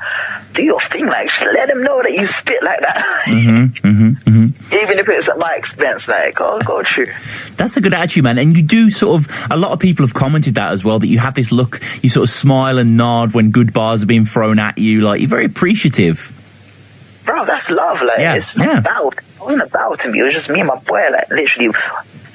do your thing. Like, just let him know that you spit like that. Even if it's at my expense, like, go true. That's a good attitude, man. And you do sort of, a lot of people have commented that as well, that you have this look, you sort of smile and nod when good bars are being thrown at you. Like, you're very appreciative. Bro, that's love. Like, it's not about, it wasn't about him. It was just me and my boy. Like, literally,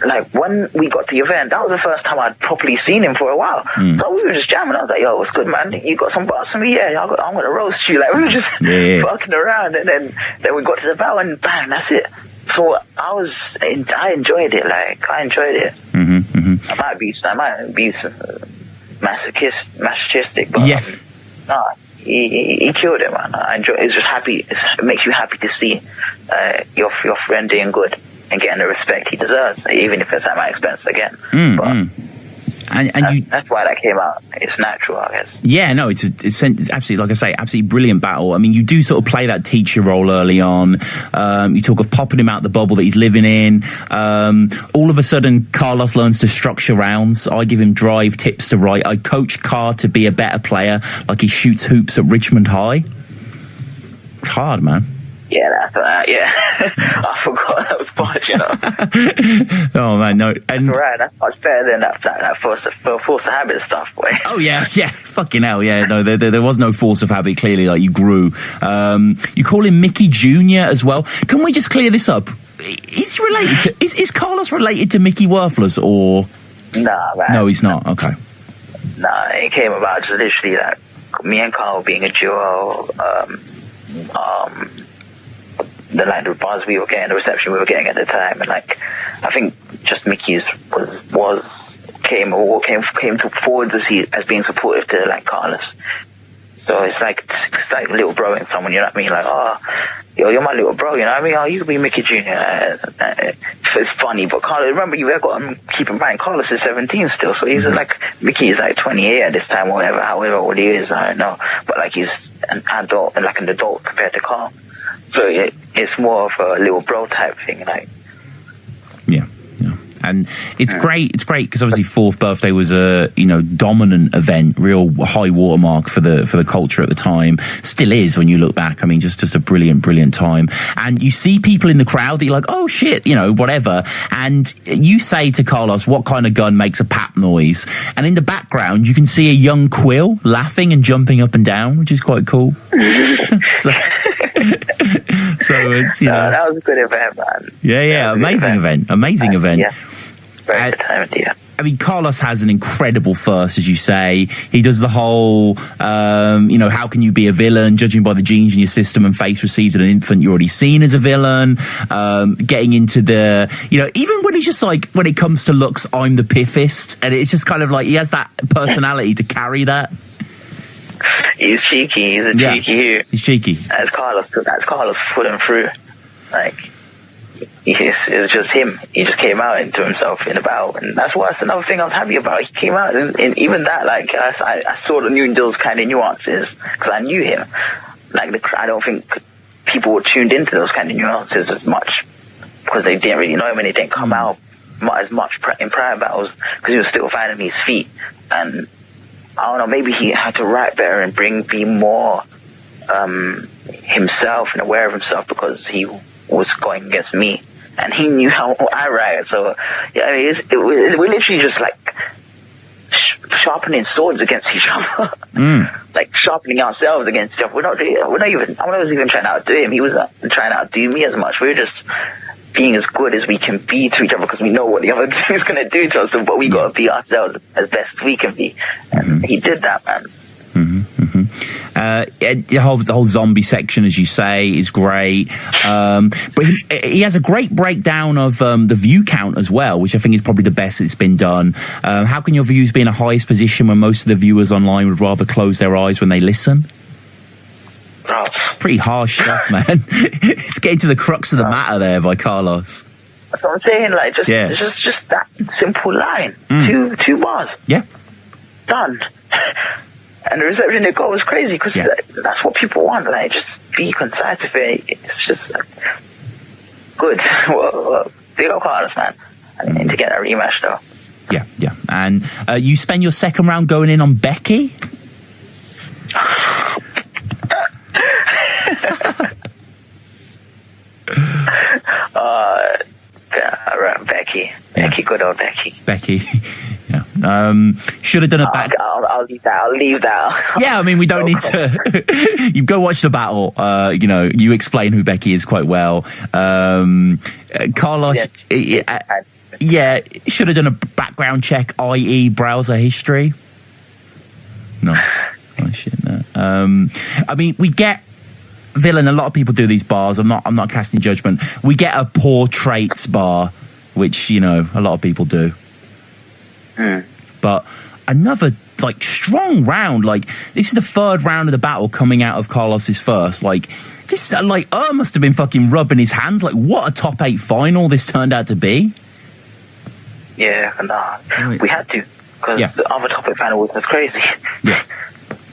like, when we got to the event, that was the first time I'd properly seen him for a while. So we were just jamming. I was like, yo, what's good, man? You got some bars for me? Yeah, I'm going to roast you. Like, we were just fucking around. And then we got to the battle and bang, that's it. So I enjoyed it. Like, I enjoyed it. I might be masochistic, but nah. He killed it, man. I enjoy. It's just happy. It makes you happy to see your friend doing good and getting the respect he deserves, even if it's at my expense again. That's why that came out. It's natural, I guess. Yeah, no, it's absolutely, like I say, absolutely brilliant battle. I mean, you do sort of play that teacher role early on. You talk of popping him out the bubble that he's living in. All of a sudden, Carlos learns to structure rounds. I give him drive tips to right. I coach Carr to be a better player, like he shoots hoops at Richmond High. It's hard, man. Yeah, that's I forgot that was part, you know. Oh man, no, and that's right. That's much better than that force of habit stuff, boy. Oh yeah, fucking hell, yeah. No, there was no force of habit. Clearly, like, you grew. You call him Mickey Jr. as well. Can we just clear this up? Is he related to? Is Carlos related to Mickey Worthless or? Nah, man. No, he's not. Okay. Nah, it came about just literally like me and Carl being a duo. The buzz we were getting, the reception we were getting at the time, and like, I think just Mickey's came forward as being supportive to like Carlos. So it's like little bro and someone, you know what I mean? Like, oh, yo, you're my little bro, you know what I mean? Oh, you could be Mickey Jr. It's funny, but Carlos, remember, you got to keep in mind, Carlos is 17 still, so he's like, Mickey is like 28 at this time, or however old he is, I don't know. But like, he's an adult compared to Carl. So it's more of a little bro type thing, like. Yeah. And it's great because obviously 4th birthday was a dominant event, real high watermark for the culture at the time. Still is when you look back. I mean, just a brilliant time. And you see people in the crowd that you're like, oh shit, whatever. And you say to Carlos, what kind of gun makes a pap noise? And in the background, you can see a young Quill laughing and jumping up and down, which is quite cool. So it's that was a good event, man. Yeah, amazing event. Yeah. Very good time, yeah. I mean, Carlos has an incredible first, as you say. He does the whole, how can you be a villain? Judging by the genes in your system and face received at an infant, you're already seen as a villain. Getting into the, even when he's just like, when it comes to looks, I'm the piffist. And it's just kind of like, he has that personality to carry that. He's cheeky. He's a cheeky. He's cheeky. That's Carlos putting through. Like, it was just him. He just came out into himself in a battle, and that's another thing I was happy about. He came out, and even that, like, I sort of knew those kind of nuances because I knew him. Like, I don't think people were tuned into those kind of nuances as much because they didn't really know him, and he didn't come out as much in prior battles because he was still finding his feet. And I don't know, maybe he had to write better and be more himself and aware of himself because he was going against me, and he knew how I write. So yeah, I mean, we're literally just like sharpening swords against each other, like sharpening ourselves against each other. I was even trying to outdo him. He was trying to outdo me as much. We were just being as good as we can be to each other because we know what the other team is going to do to us. But we got to be ourselves as best we can be, and he did that, man. The whole zombie section, as you say, is great. But he has a great breakdown of the view count as well, which I think is probably the best it's been done. How can your views be in a highest position when most of the viewers online would rather close their eyes when they listen? It's pretty harsh stuff, man. It's getting to the crux of the matter there by Carlos. That's what I'm saying. Like, just that simple line. Two bars. Yeah. Done. And the reception they got was crazy because that's what people want. Like, just be concise with it. It's just good. Well, big up Carlos, man. I need to get a rematch though. Yeah. And you spend your second round going in on Becky. Becky, good old Becky. Yeah. Should have done a back. I'll leave that. Yeah, I mean, we don't need to. You go watch the battle. You explain who Becky is quite well. Carlos, should have done a background check, i.e., browser history. No, shit. No. I mean, we get. Villain, a lot of people do these bars. I'm not casting judgment. We get a poor traits bar, which, a lot of people do. But another, strong round. This is the third round of the battle coming out of Carlos's first. This, must have been fucking rubbing his hands. What a top 8 final this turned out to be. Yeah, no. We had to, because the other top 8 final was crazy. Yeah.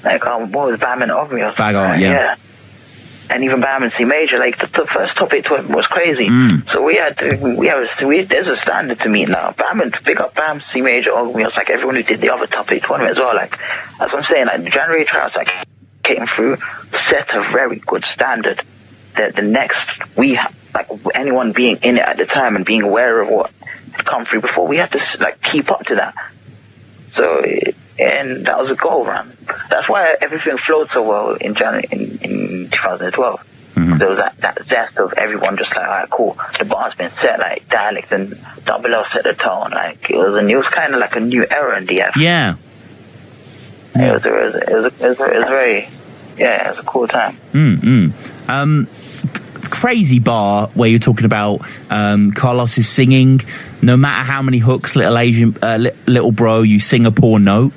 What was Batman of me or something? Bag on, yeah. And even Bam and C Major, the first top 8 tournament was crazy. So there's a standard to meet now. Bam and pick up Bam, C Major, Ogmi, it's everyone who did the other top 8 tournament as well. That's what I'm saying. The January trials came through, set a very good standard. That the next anyone being in it at the time and being aware of what had come through before, we had to keep up to that. So. And that was a goal, man. That's why everything flowed so well in January in 2012. There was that zest of everyone just all right, cool. The bar's been set, Dialect and Double L set the tone. It was kind of like a new era in DF. Yeah. It was very, it was a cool time. Crazy bar where you're talking about Carlos is singing. No matter how many hooks, little bro, you sing a poor note.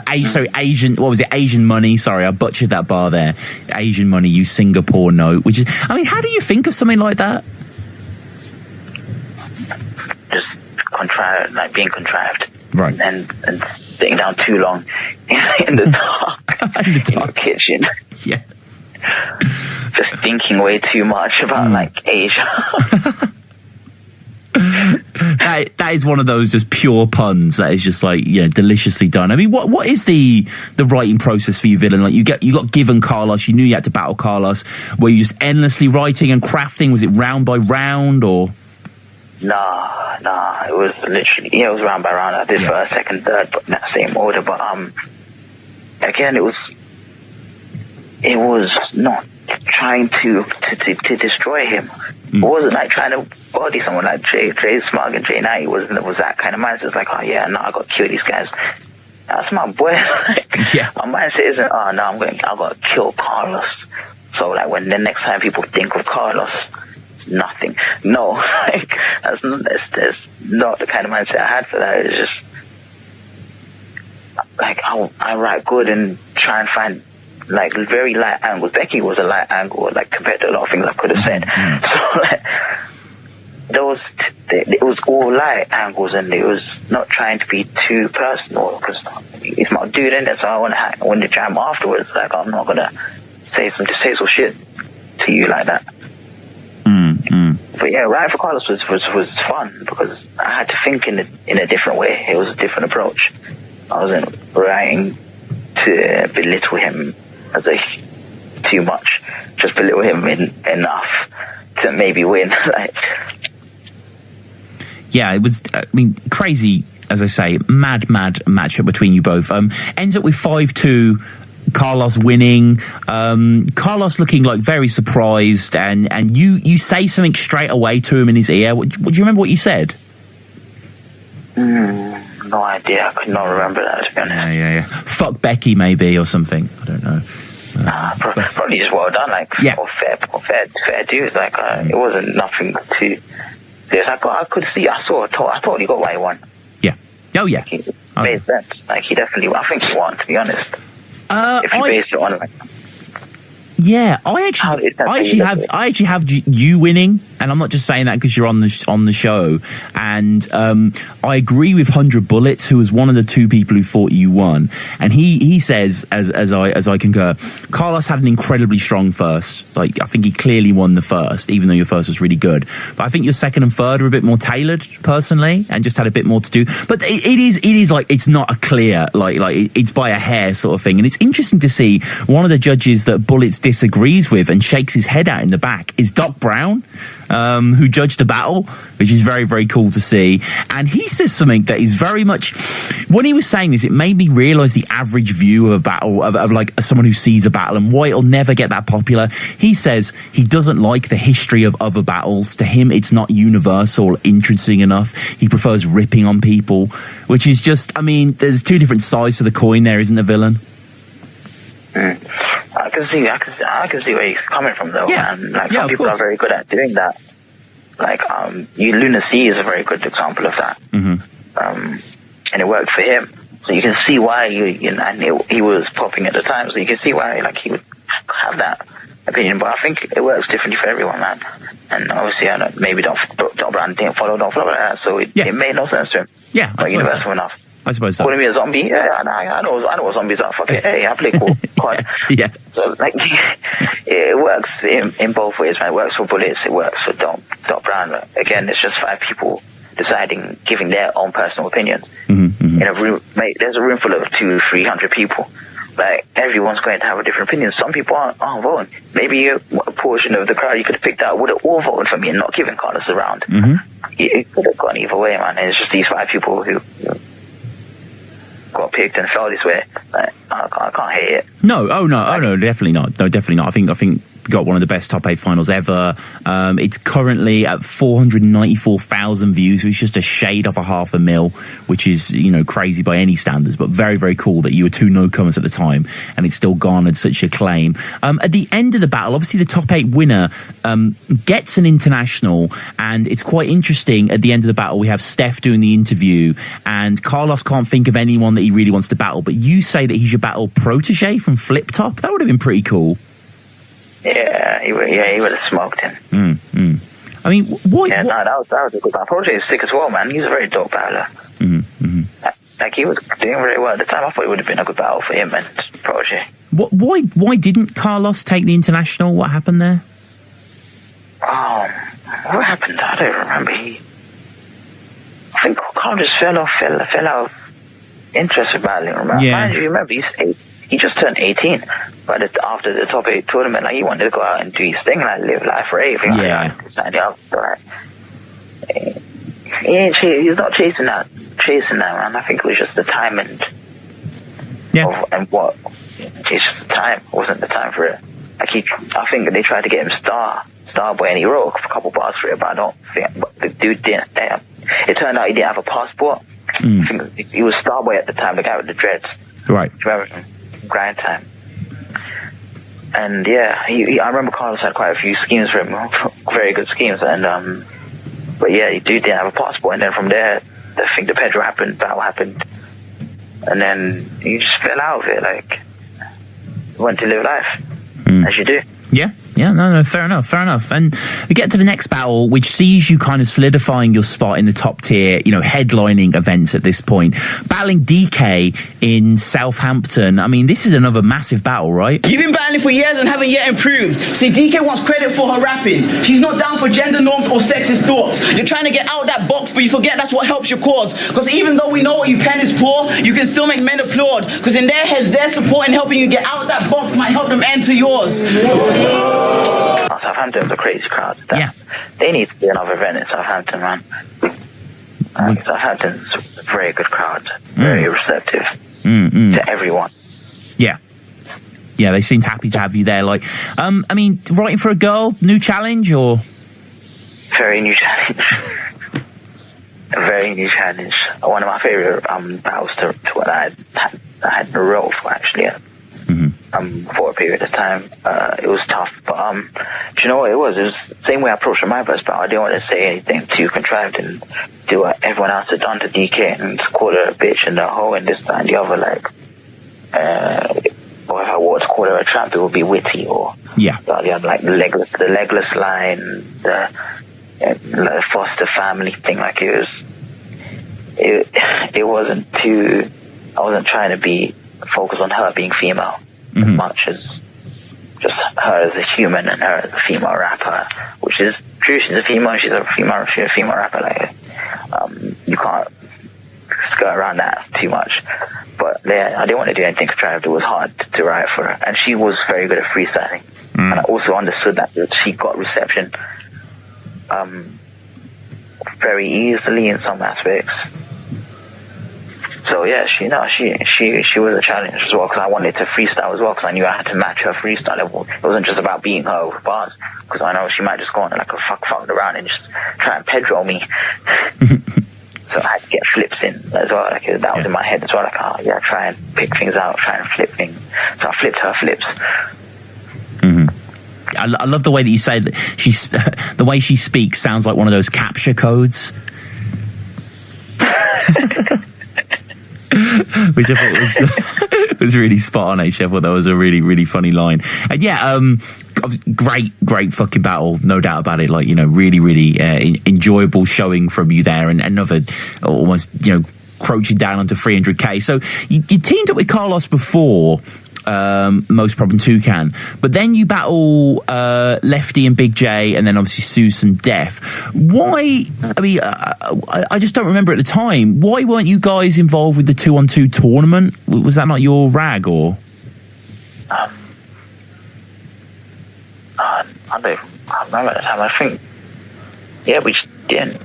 Asian. What was it? Asian money. Sorry, I butchered that bar there. Asian money, you sing a poor note. Which is, I mean, how do you think of something like that? Just contrived, being contrived, right? And sitting down too long in the dark, in the kitchen. Yeah. Just thinking way too much about Asia. that is one of those just pure puns that is just deliciously done. I mean, what is the writing process for you, Villain? You got given Carlos, you knew you had to battle Carlos. Were you just endlessly writing and crafting? Was it round by round or? Nah. It was literally it was round by round. I did first, second, third, but in that same order. But again, it was not trying to destroy him. It wasn't trying to body someone like Jay Smug and Jay Knight. It was that kind of mindset. It was I got to kill these guys. That's my boy. My mindset isn't, I got to kill Carlos. So when the next time people think of Carlos, it's nothing. No, that's not the kind of mindset I had for that. It's just I write good and try and find very light angles. Becky was a light angle, compared to a lot of things I could have said. So it was all light angles, and it was not trying to be too personal because it's my dude in it. So I want to jam afterwards. I'm not gonna say some distasteful shit to you like that. But writing for Carlos was fun because I had to think in a different way. It was a different approach. I wasn't writing to belittle him too much, just belittle him enough to maybe win. It was, crazy, as I say, mad matchup between you both. Ends up with 5-2, Carlos winning, Carlos looking very surprised, and you say something straight away to him in his ear. Do you remember what you said? no idea. I could not remember that, to be honest. Yeah. Fuck Becky, maybe, or something. I don't know. Probably just well done, like, or fair dues. Like, it wasn't nothing too serious. I thought he got what he won. Yeah. Oh, yeah. Like, it made sense. Like, I think he won, to be honest. If you base it on, like, yeah, I actually have you winning, and I'm not just saying that because you're on the show. And I agree with 100 Bullets, who was one of the two people who thought you won, and he says, as I concur, Carlos had an incredibly strong first. Like, I think he clearly won the first, even though your first was really good. But I think your second and third were a bit more tailored, personally, and just had a bit more to do. But it is like, it's not a clear like it's by a hair sort of thing. And it's interesting to see one of the judges that Bullets disagrees with and shakes his head out in the back is Doc Brown, who judged the battle, which is very, very cool to see. And he says something that is very much, when he was saying this, it made me realize the average view of a battle, of like someone who sees a battle and why it'll never get that popular. He says he doesn't like the history of other battles. To him, it's not universal, interesting enough. He prefers ripping on people, which is just, I mean, there's two different sides to the coin there, isn't there, Villain? I can see where you're coming from, though. Yeah. And like, some people are very good at doing that. Like, Lunacy is a very good example of that. And it worked for him. So you can see why he was popping at the time. So you can see why, like, he would have that opinion. But I think it works differently for everyone, man. And obviously, maybe Doc Brown didn't follow like that, so it made no sense to him. Yeah, but universal enough. I suppose so. Calling me a zombie? Yeah, I know what zombies are. Fuck it. Hey, I play cool. Yeah. So, like, it works in both ways, man. It works for Bullets. It works for Doc Brown. Again, it's just 5 people deciding, giving their own personal opinions. In a room, mate, there's a room full of 200-300 people. Like, everyone's going to have a different opinion. Some people aren't voting. Maybe a portion of the crowd you could have picked out would have all voted for me and not given Carlos a round. It could have gone either way, man. And it's just these 5 people who got picked and felt this way. Like, I can't hate it. No, definitely not. No, definitely not. I think got one of the best top 8 finals ever. It's currently at 494,000 views, which is just a shade off 500,000, which is, crazy by any standards, but very, very cool that you were 2 newcomers at the time and it still garnered such acclaim. At the end of the battle, obviously the top 8 winner gets an international, and it's quite interesting. At the end of the battle, we have Steph doing the interview, and Carlos can't think of anyone that he really wants to battle, but you say that he's your battle protege from Flip Top. That would have been pretty cool. Yeah, he would have smoked him. I mean, what? Yeah, that was a good battle. Protege is sick as well, man. He's a very dope battler. Like, he was doing very well at the time. I thought it would have been a good battle for him and Protege. Why didn't Carlos take the international? What happened there? What happened? I don't remember. I think Carlos just fell out of interest in battling. Remember, he just turned 18, but after the top 8 tournament, like, he wanted to go out and do his thing, like, live life for everything. Yeah. He's not chasing that, man. I think it was just the time and what. It's just the time. It wasn't the time for it. Like, I think they tried to get him star boy, and he wrote a couple bars for it, but I don't think. But the dude didn't. It turned out he didn't have a passport. I think he was star boy at the time, the guy with the dreads. Right. Remember? Grind time. And yeah, I remember Carlos had quite a few schemes for him, very good schemes. And but yeah, he didn't have a passport. And then from there, I think the Pedro battle happened, and then he just fell out of it. Like, went to live life as you do. Yeah, no, fair enough. And we get to the next battle, which sees you kind of solidifying your spot in the top tier, headlining events at this point. Battling Dekay in Southampton. I mean, this is another massive battle, right? You've been battling for years and haven't yet improved. See, Dekay wants credit for her rapping. She's not down for gender norms or sexist thoughts. You're trying to get out of that box, but you forget that's what helps your cause. Because even though we know what you pen is poor, you can still make men applaud. Because in their heads, their support and helping you get out of that box might help them enter yours. Southampton's a crazy crowd. They need to do another event in Southampton, man. Southampton's a very good crowd, very receptive to everyone. Yeah, they seemed happy to have you there. Like, I mean, writing for a girl, new challenge or? Very new challenge. very new challenge. One of my favorite battles to what I had the role for, actually. For a period of time. It was tough, but do you know what it was? It was the same way I approached the Myverse battle. I didn't want to say anything too contrived and do what everyone else had done to Dekay and just call her a bitch and a hoe and this, that, and the other, like, or if I were to call her a tramp, it would be witty, or the other, like the legless line, the foster family thing. Like, it wasn't too. I wasn't trying to be focused on her being female as much as just her as a human and her as a female rapper, which is true. She's a female. She's a female rapper. Like, you can't skirt around that too much. But yeah, I didn't want to do anything contrived. It was hard to write for her, and she was very good at freestyling. And I also understood that she got reception very easily in some aspects. So yeah, she was a challenge as well, because I wanted to freestyle as well, because I knew I had to match her freestyle level. It wasn't just about beating her with bars, because I know she might just go on like a fuck around and just try and pedro me. So I had to get flips in as well. Like, that was in my head as well. Like, try and pick things out, try and flip things. So I flipped her flips. I love the way that you say that the way she speaks sounds like one of those capture codes. Which I thought was really spot on, actually. I thought that was a really, really funny line. And great fucking battle, no doubt about it. Like, really, really enjoyable showing from you there, and another almost, crouching down onto 300k. So you teamed up with Carlos before, Most Problem Toucan, but then you battle Lefty and Big J, and then obviously Seuss and Def. Why? I mean, I just don't remember at the time. Why weren't you guys involved with the 2-on-2 tournament? Was that not your rag, or? I don't remember at the time. I think, we just didn't.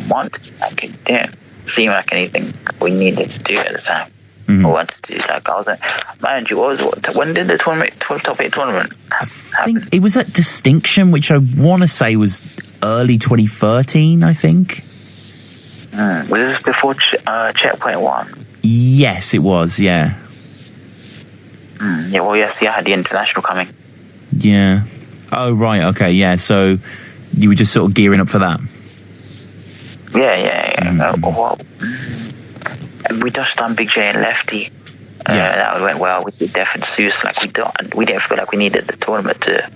Want to, like, it didn't seem like anything we needed to do at the time. I wanted to do, like, I wasn't. Mind you, when did the top 8 tournament I think it was at Distinction, which I want to say was early 2013, I think. Was this before Checkpoint 1? Yes, it was, yeah. Yeah, well, yes, I had the International coming. Yeah. Oh, right, okay, yeah, so you were just sort of gearing up for that? Yeah. Well, we touched on Big J and Lefty. That went well. We did Def and Seuss. Like, we didn't feel like we needed the tournament to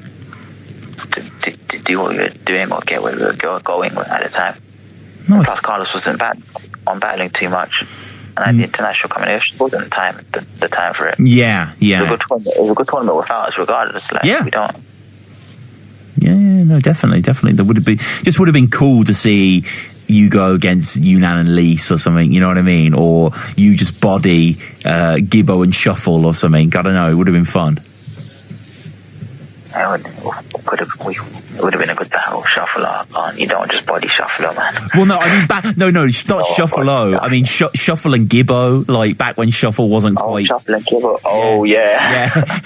do what we were doing or get where we were going at the time. Nice. Plus, Carlos wasn't on battling too much, and I had the International coming. It just wasn't the time for it. Yeah. It was a good tournament without us, regardless. Like, we don't. Yeah, no, definitely. There would have been cool to see you go against Unan and Lise or something, you know what I mean? Or you just body Gibbo and Shuffle or something. I don't know, it would have been fun. It would have been a good battle. Shuffler, you don't just body Shuffler, man. Well, no, I mean, not Shuffle-O. I mean, Shuffle and Gibbo, like back when Shuffle wasn't quite. Shuffle and Gibbo. Oh, yeah.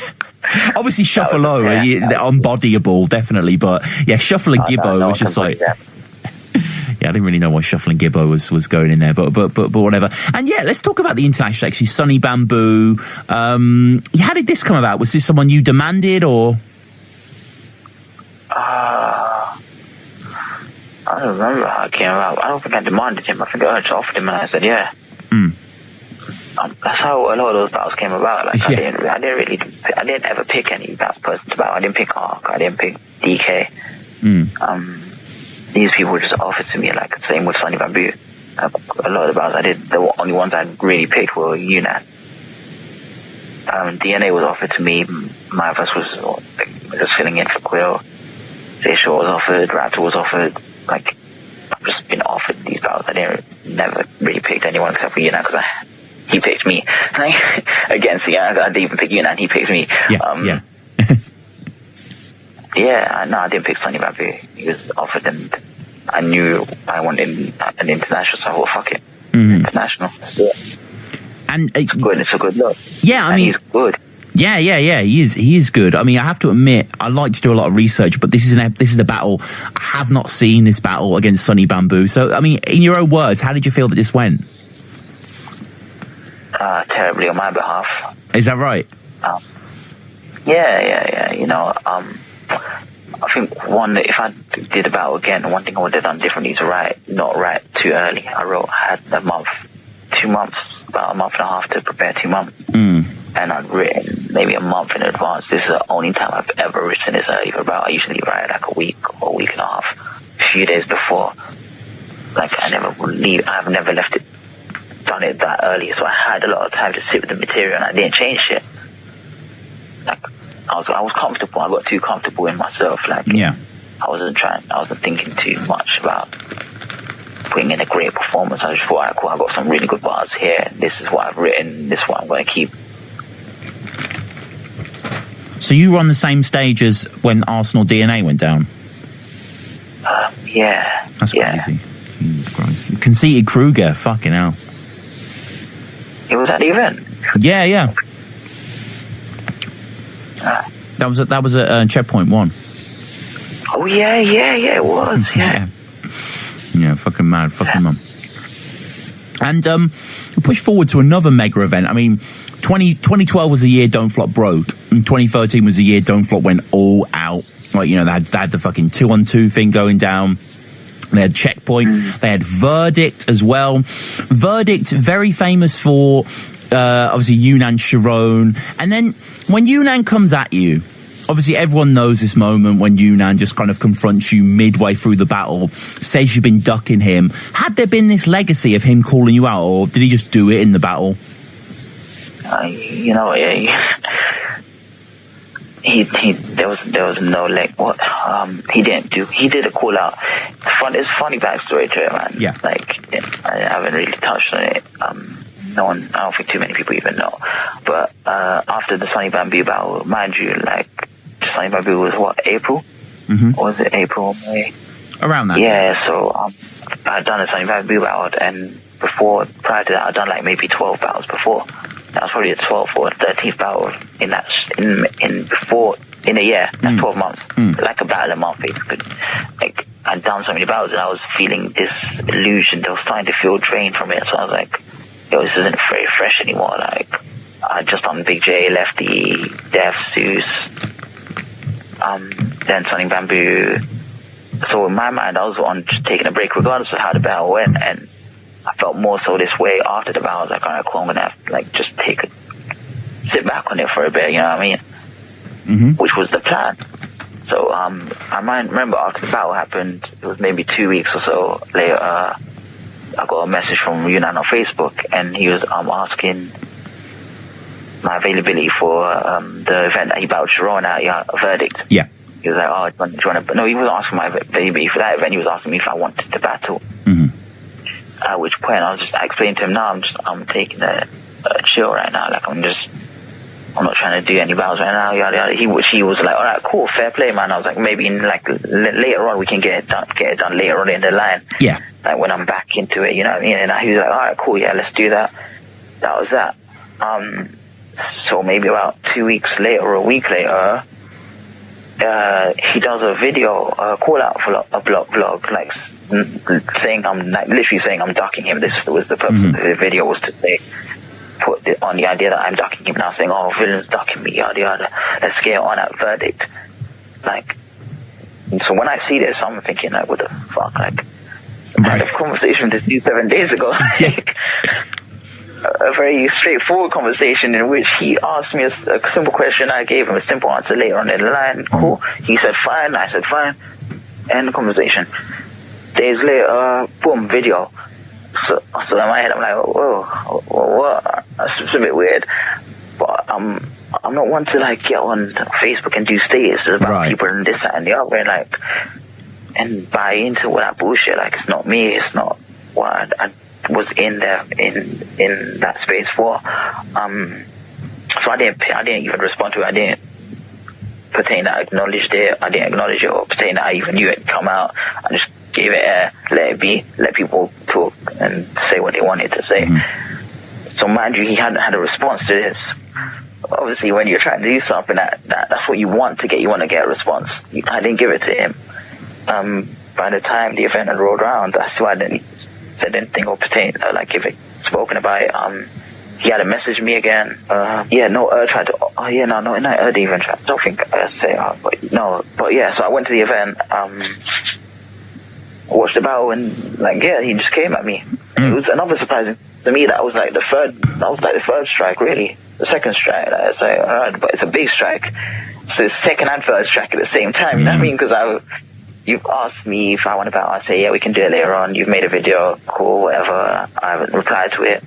Obviously, Shuffle-O, unbodyable, definitely, but yeah, Shuffle and Gibbo was just like. Yeah, I didn't really know why Shuffle and Gibbo was going in there, but whatever. And yeah, let's talk about the international, actually. Sunny Bamboo. How did this come about? Was this someone you demanded, or? I don't remember how it came about. I don't think I demanded him. I think I just offered him, and I said, yeah. That's how a lot of those battles came about. Like, I didn't ever pick any person to battle. I didn't pick Ark. I didn't pick Dekay. These people just offered to me, like, same with Sunny Bamboo. A lot of the battles I did, the only ones I really picked were Unan. DNA was offered to me. Myverse was just filling in for Quill. Zisha was offered. Raptor was offered. Like, I've just been offered these battles. I never really picked anyone except for Unan, because he picked me. Again, see, I didn't even pick Unan. He picked me. I didn't pick Sunny Bamboo. He was offered, and I knew I wanted an international, so I thought, fuck it. International. Let's do it. And it's good. It's a good look. Yeah, I mean, he's good. Yeah. He is good. I mean, I have to admit, I like to do a lot of research, but this is the battle. I have not seen this battle against Sonny Bamboo. So, I mean, in your own words, how did you feel that this went? Terribly on my behalf. Is that right? Yeah. You know, I think if I did a battle again, one thing I would have done differently is not write too early. I had a month, 2 months, about a month and a half to prepare 2 months. And I'd written maybe a month in advance. This is the only time I've ever written this early for a battle. I usually write like a week or a week and a half, a few days before. Like I've never done it that early, so I had a lot of time to sit with the material and I didn't change shit. Like I was comfortable. I got too comfortable in myself. Like I wasn't thinking too much about putting in a great performance. I just thought, alright, cool, I got some really good bars here. This is what I've written. This is what I'm going to keep. So you were on the same stage as when Arsenal DNA went down? Yeah. That's crazy. Jesus Christ. Conceited Kruger, fucking hell. It was at the event. Yeah. That was at Checkpoint 1. Oh yeah, it was. Yeah, fucking mad, fucking mum. And we push forward to another mega event. I mean, 2012 was the year Don't Flop broke, and 2013 was the year Don't Flop went all out. Like, you know, they had the fucking 2-on-2 thing going down. They had Checkpoint. They had Verdict as well. Verdict, very famous for obviously Yunan Sharon. And then when Yunan comes at you, obviously everyone knows this moment when Yunan just kind of confronts you midway through the battle, says you've been ducking him. Had there been this legacy of him calling you out, or did he just do it in the battle? You know, there was no leg. What he didn't do. He did a call out. It's a funny backstory to it, man. Yeah. Like I haven't really touched on it. No one. I don't think too many people even know. But after the Sonny Bamboo battle, mind you, like Sonny Bamboo was what, April? Or was it April, May? Around that. Yeah. So I'd done a Sonny Bamboo battle, and prior to that, I'd done like maybe 12 battles before. That was probably the 12th or 13th battle in a year. That's 12 months. So like a battle a month, basically. Like I'd done so many battles and I was feeling this illusion. I was starting to feel drained from it. So I was like, yo, this isn't very fresh anymore. Like I just done Big J, Lefty, Def, Zeus, then Sonny Bamboo. So in my mind, I was on just taking a break regardless of how the battle went, and I felt more so this way after the battle. I was like, all right, cool, I'm gonna have to like just sit back on it for a bit, you know what I mean? Which was the plan. So I remember after the battle happened, it was maybe 2 weeks or so later, I got a message from Yunan on Facebook, and he was asking my availability for the event that he battled Sharon at, Verdict. Yeah. He was like, oh, do you want to... No, he wasn't asking my availability for that event. He was asking me if I wanted to battle. At which point I explained to him, no, I'm taking a chill right now. Like I'm not trying to do any battles right now. Yada yada. She was like, all right, cool, fair play, man. I was like, maybe in like later on we can get it done later on in the line. Yeah. Like when I'm back into it, you know what I mean? And he was like, all right, cool, yeah, let's do that. That was that. So maybe about 2 weeks later or a week later, he does a video call out for a vlog, like saying literally saying I'm ducking him. This was the purpose of the video, was to say, put it on the idea that I'm ducking him now, saying, oh, Villain's ducking me, yada yada. Let's get on that Verdict. Like, and so when I see this, I'm thinking like, what the fuck? Like, I had a conversation with this dude 7 days ago. Like, a very straightforward conversation in which he asked me a simple question. I gave him a simple answer later on in the line. Cool. He said fine. I said fine. End the conversation. Days later, boom, video. So in my head, I'm like, whoa, what? That's a bit weird. But I'm not one to like get on Facebook and do statuses about people and this, that, and the other, and like, and buy into all that bullshit. Like, it's not me. It's not what I was in there in that space for. So I didn't even respond to it. I didn't pertain that I acknowledged it. I didn't acknowledge it or pertain that I even knew it come out. I just gave it air, let it be, let people talk and say what they wanted to say. So mind you, he hadn't had a response to this. obviously when you're trying to do something that's what you want to get. You want to get a response. I didn't give it to him. By the time the event had rolled around, I still hadn't said anything or spoken about it. He had to message me again. Tried to. No, I didn't even try. I don't think say but no. But yeah, so I went to the event. Watched the battle, and he just came at me. It was another surprising to me. That was like the third strike, really. The second strike. It's like, alright, but it's a big strike. It's the second and third strike at the same time. You know what I mean? Because you've asked me if I want to battle. I say, yeah, we can do it later on. You've made a video, cool, whatever. I haven't replied to it.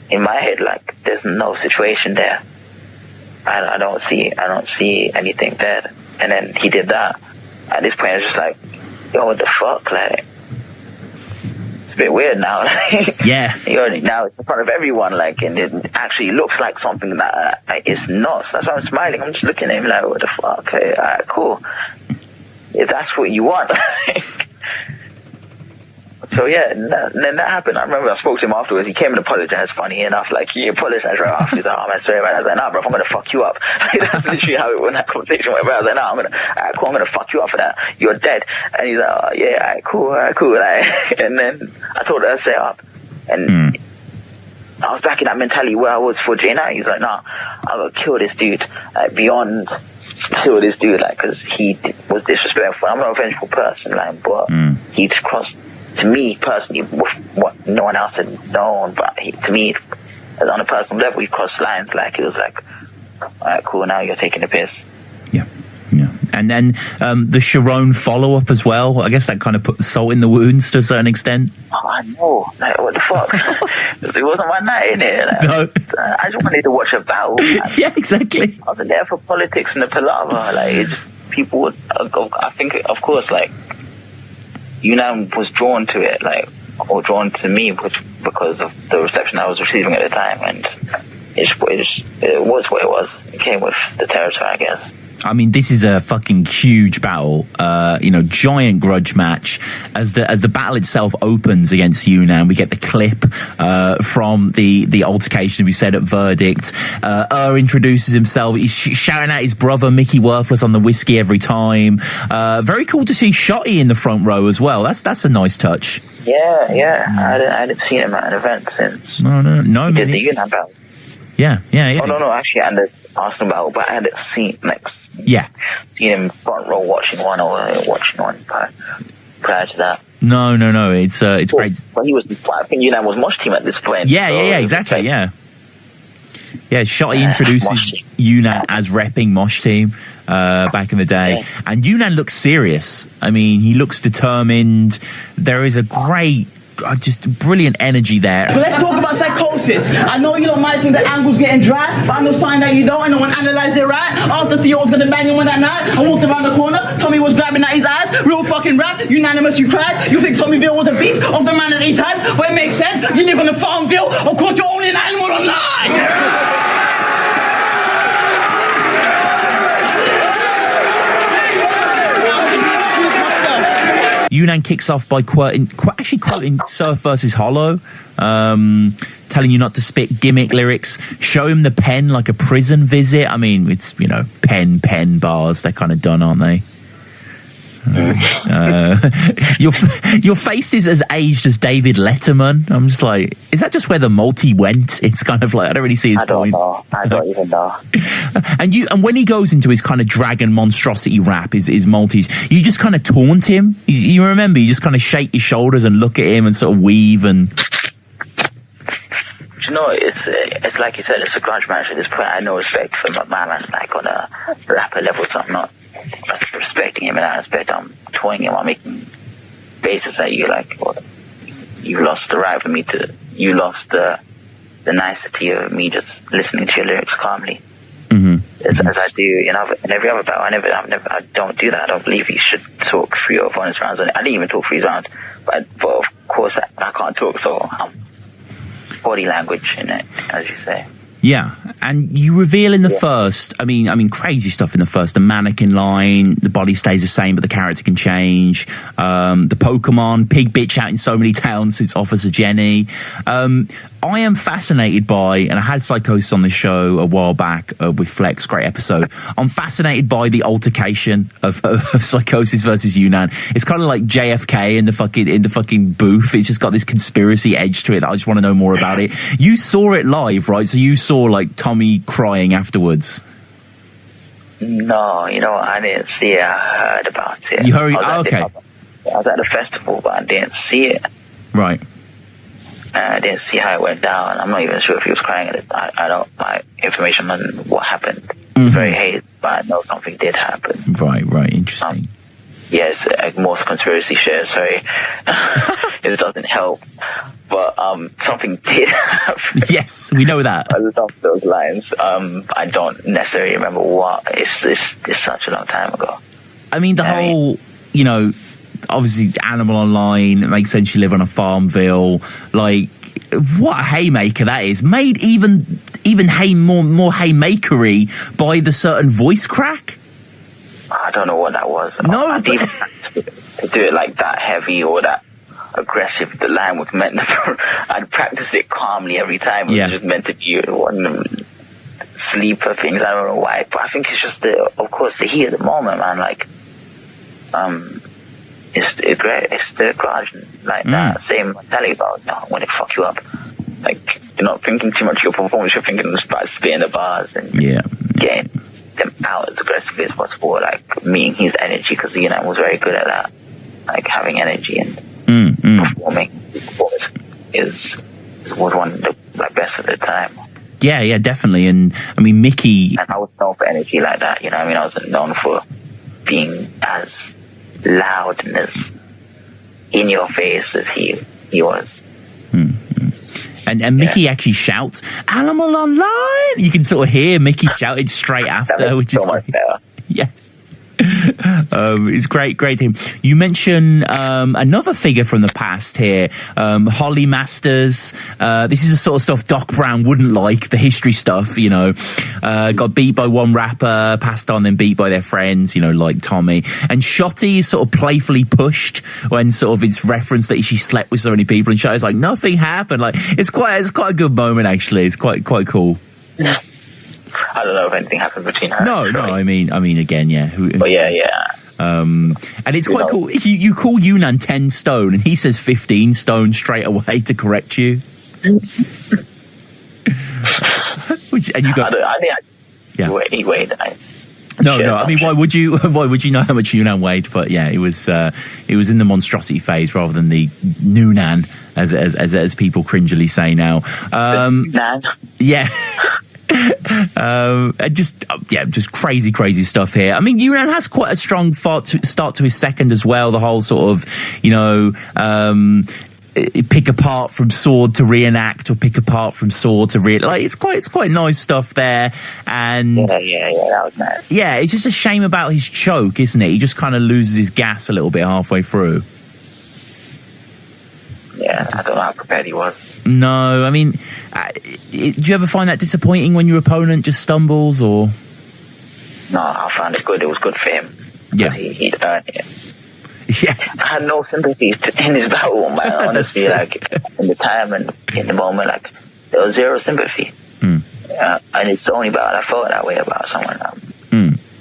In my head, there's no situation there. I don't see anything there. And then he did that. At this point, I was just like, yo, what the fuck? It's a bit weird now. Yeah. Now it's in front of everyone, and it actually looks like something that is nuts. That's why I'm smiling. I'm just looking at him like, what the fuck? Okay, all right, cool. If that's what you want. So yeah, and then that happened. I remember I spoke to him afterwards. He came and apologized. Funny enough, he apologized right after. He's like, "Oh man, sorry man." I was like, "Nah, bro, I'm gonna fuck you up." That's literally how when that conversation went. I was like, "Nah, I'm gonna fuck you up for that. You're dead." And he's like, "Oh yeah, all right, cool." And then I told her to set up, and I was back in that mentality where I was for J9. He's like, "Nah, I'm gonna kill this dude. Beyond kill this dude, because he was disrespectful. I'm not a vengeful person, but he just crossed." To me personally, with what no one else had known, but to me, on a personal level, he crossed lines. It was like, all right, cool. Now you're taking the piss. Yeah. And then the Sharon follow-up as well. I guess that kind of put salt in the wounds to a certain extent. Oh, I know. What the fuck? It wasn't my night, innit? No. I just wanted to watch a battle. Yeah, exactly. I wasn't there for politics and the palaver. People would. I think, of course, Unan was drawn to it, or drawn to me, because of the reception I was receiving at the time, and it was what it was. It came with the territory, I guess. I mean, this is a fucking huge battle, giant grudge match. As the battle itself opens against Yunnan, we get the clip from the altercation we said at Verdict. Introduces himself. He's shouting at his brother Mickey Worthless on the whiskey every time. Very cool to see Shotty in the front row as well. That's a nice touch. Yeah. I hadn't seen him at an event since. No. He did the Yunnan battle. Yeah. Oh no, actually, and the Arsenal battle, but I hadn't seen seen him front row watching one prior to that. No. It's great. But I think Yunnan was Mosh Team at this point. Yeah, exactly. Yeah. Shotty introduces Yunnan as repping Mosh Team back in the day, and Yunnan looks serious. I mean, he looks determined. There is a great. Just brilliant energy there. So let's talk about psychosis. I know you don't might think the angle's getting dry, but I know sign that you don't. I know when analyzed it right. After Theo was gonna bang him that night, I walked around the corner. Tommy was grabbing at his eyes. Real fucking rap. Unanimous, you cried. You think Tommyville was a beast of the man at 8 times? Well, it makes sense. You live on the Farmville. Of course, you're only an animal online. Yunnan kicks off by quoting Surf versus Hollow, telling you not to spit gimmick lyrics. Show him the pen like a prison visit. I mean, it's, pen bars. They're kind of done, aren't they? Your face is as aged as David Letterman. I'm just like, is that just where the multi went? It's kind of like, I don't really see his point. I don't even know. And when he goes into his kind of dragon monstrosity rap, his multis, you just kind of taunt him. You remember, you just kind of shake your shoulders and look at him and sort of weave and. It's like you said, it's a grudge match at this point. I know respect for my man, on a rapper level, so I'm not respecting him in that aspect. I'm toying him. I'm making bases at you, you lost the right for me you lost the nicety of me just listening to your lyrics calmly. As I do in every other battle. I don't do that. I don't believe you should talk 3 or 4 rounds. I didn't even talk 3 rounds, but of course I can't talk, so body language in it, as you say. Yeah, and you reveal in the first, I mean, crazy stuff in the first. The mannequin line, the body stays the same, but the character can change. The Pokemon, pig bitch out in so many towns since Officer Jenny. I am fascinated by, and I had Psychosis on the show a while back with Flex, great episode. I'm fascinated by the altercation of Psychosis versus Yunnan. It's kind of like JFK in the fucking booth. It's just got this conspiracy edge to it that I just want to know more about it. You saw it live, right? So you saw like Tommy crying afterwards. No, I didn't see it. I heard about it. You heard? Okay. I was at the festival, but I didn't see it. Right. I didn't see how it went down. I'm not even sure if he was crying at it. I don't. My information on what happened is very hazy, but I know something did happen. Right. Interesting. Yes, most conspiracy shit. Sorry, it doesn't help. But something did happen. Yes, we know that. Along those lines. I don't necessarily remember what. It's such a long time ago. I mean, the whole, obviously Animal Online, it makes sense you live on a Farmville. Like, what a haymaker that is. Made even more haymakery by the certain voice crack. I don't know what that was. No, I didn't even to do it like that heavy or that aggressive. The line was meant to, I'd practice it calmly every time. It was just meant to be one of them sleeper things. I don't know why, but I think it's just of course the heat of the moment, man. Like, it's the garage like that same mentality about when it fuck you up. Like, you're not thinking too much of your performance. You're thinking just about spitting the bars and getting them out as aggressively as possible. Like meeting his energy, because was very good at that. Like having energy and performing. Performance was one of the best at the time. Yeah, definitely. And I mean, Mickey. And I was known for energy like that. I wasn't known for being as loud and as in your face as he was. And Mickey actually shouts, "Animal Online!" You can sort of hear Mickey shouted straight after, which is great. Yeah. It's great to him. You mention another figure from the past here, Holly Masters. This is the sort of stuff Doc Brown wouldn't like, the history stuff, got beat by one rapper, passed on, then beat by their friends, like Tommy. And Shotty is sort of playfully pushed when sort of it's referenced that she slept with so many people, and Shotty's like, nothing happened. Like, it's quite a good moment, actually. It's quite cool. Yeah. I don't know if anything happened between her. No. I mean, again, yeah. Yeah. And it's quite cool. You call Yunnan 10 stone, and he says 15 stone straight away to correct you. And you got. He weighed. No. I mean, why would you know how much Yunnan weighed? But yeah, it was in the monstrosity phase rather than the Noonan, as people cringily say now. Yeah. Just crazy stuff here. I mean, Yunnan has quite a strong start to his second as well. The whole sort of, pick apart from sword to reenact, or pick apart from sword to it's quite nice stuff there. And yeah, that was nice. Yeah, it's just a shame about his choke, isn't it? He just kind of loses his gas a little bit halfway through. Yeah, I don't know how prepared he was. No, I mean, do you ever find that disappointing when your opponent just stumbles, or? No, I found it good. It was good for him. Yeah. He'd earned it. Yeah. I had no sympathy in his battle, man. Honestly, like, in the time and in the moment, like, there was zero sympathy. And it's only about I felt that way about someone.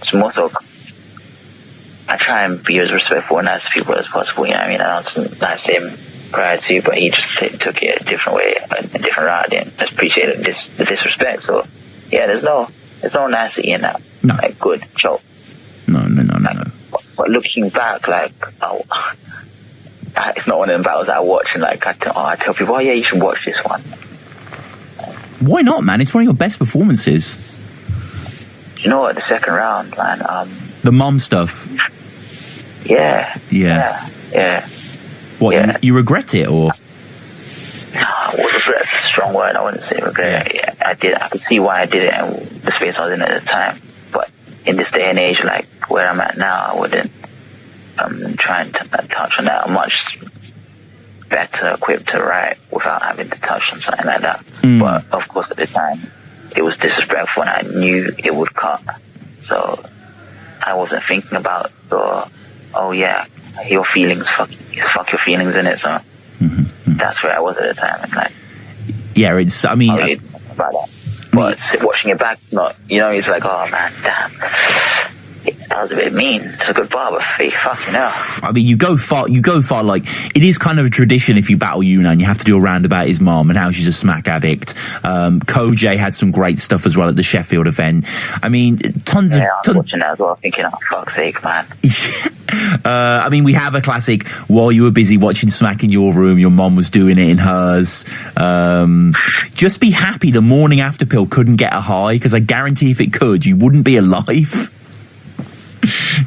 It's more so, I try and be as respectful and nice to people as possible, I don't nice to him prior to, but he just took it a different way, a different route. I didn't appreciate the disrespect. So yeah, there's no nicety in that. No. Like, good joke. No. But looking back, it's not one of them battles that I watch and I tell people, oh yeah, you should watch this one. Why not, man? It's one of your best performances. You know what? The second round, man. The mom stuff. Yeah. What, yeah. you regret it, or? Regret's a strong word. I wouldn't say regret. Yeah, I did. I could see why I did it and the space I was in at the time. But in this day and age, like where I'm at now, I wouldn't. I'm trying to touch on that. I'm much better equipped to write without having to touch on something like that. But of course, at the time, it was disrespectful and I knew it would cut. So I wasn't thinking about your feelings, fuck your feelings in it. So that's where I was at the time. And like, yeah, it's, I mean, about that. But watching it back, it's like, oh man, damn, that was a bit mean. It's a good bar, but fucking hell. I mean, you go far, like, it is kind of a tradition if you battle Unan, you have to do a round about his mom and how she's a smack addict. Koj had some great stuff as well at the Sheffield event. I mean, tons I was watching that as well, thinking, oh, fuck's sake, man. I mean, we have a classic, while you were busy watching Smack in your room, your mom was doing it in hers. Just be happy the morning after pill couldn't get a high, because I guarantee if it could, you wouldn't be alive.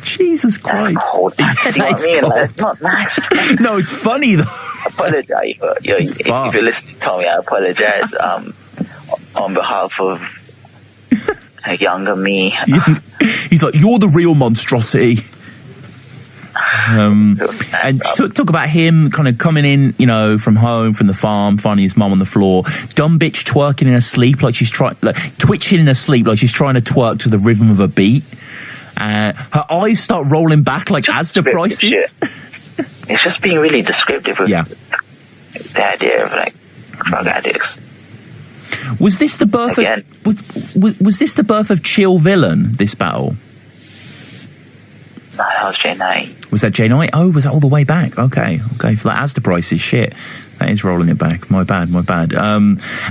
Jesus Christ. That's cold. That's Like, it's not nice. No, it's funny though. I apologize. If you're listening to Tommy, I apologize on behalf of a younger me. He's like, you're the real monstrosity. And talk about him kind of coming in, from home, from the farm, finding his mum on the floor, dumb bitch twerking in her sleep like she's twitching in her sleep like she's trying to twerk to the rhythm of a beat. Her eyes start rolling back like Asda prices. It's just being really descriptive of the idea of like drug addicts. Was this the birth of was this the birth of Chill Villain, this battle? No, that was J9. Was that J9? Oh, was that all the way back? Okay, for that Asda prices, shit. That is rolling it back. My bad.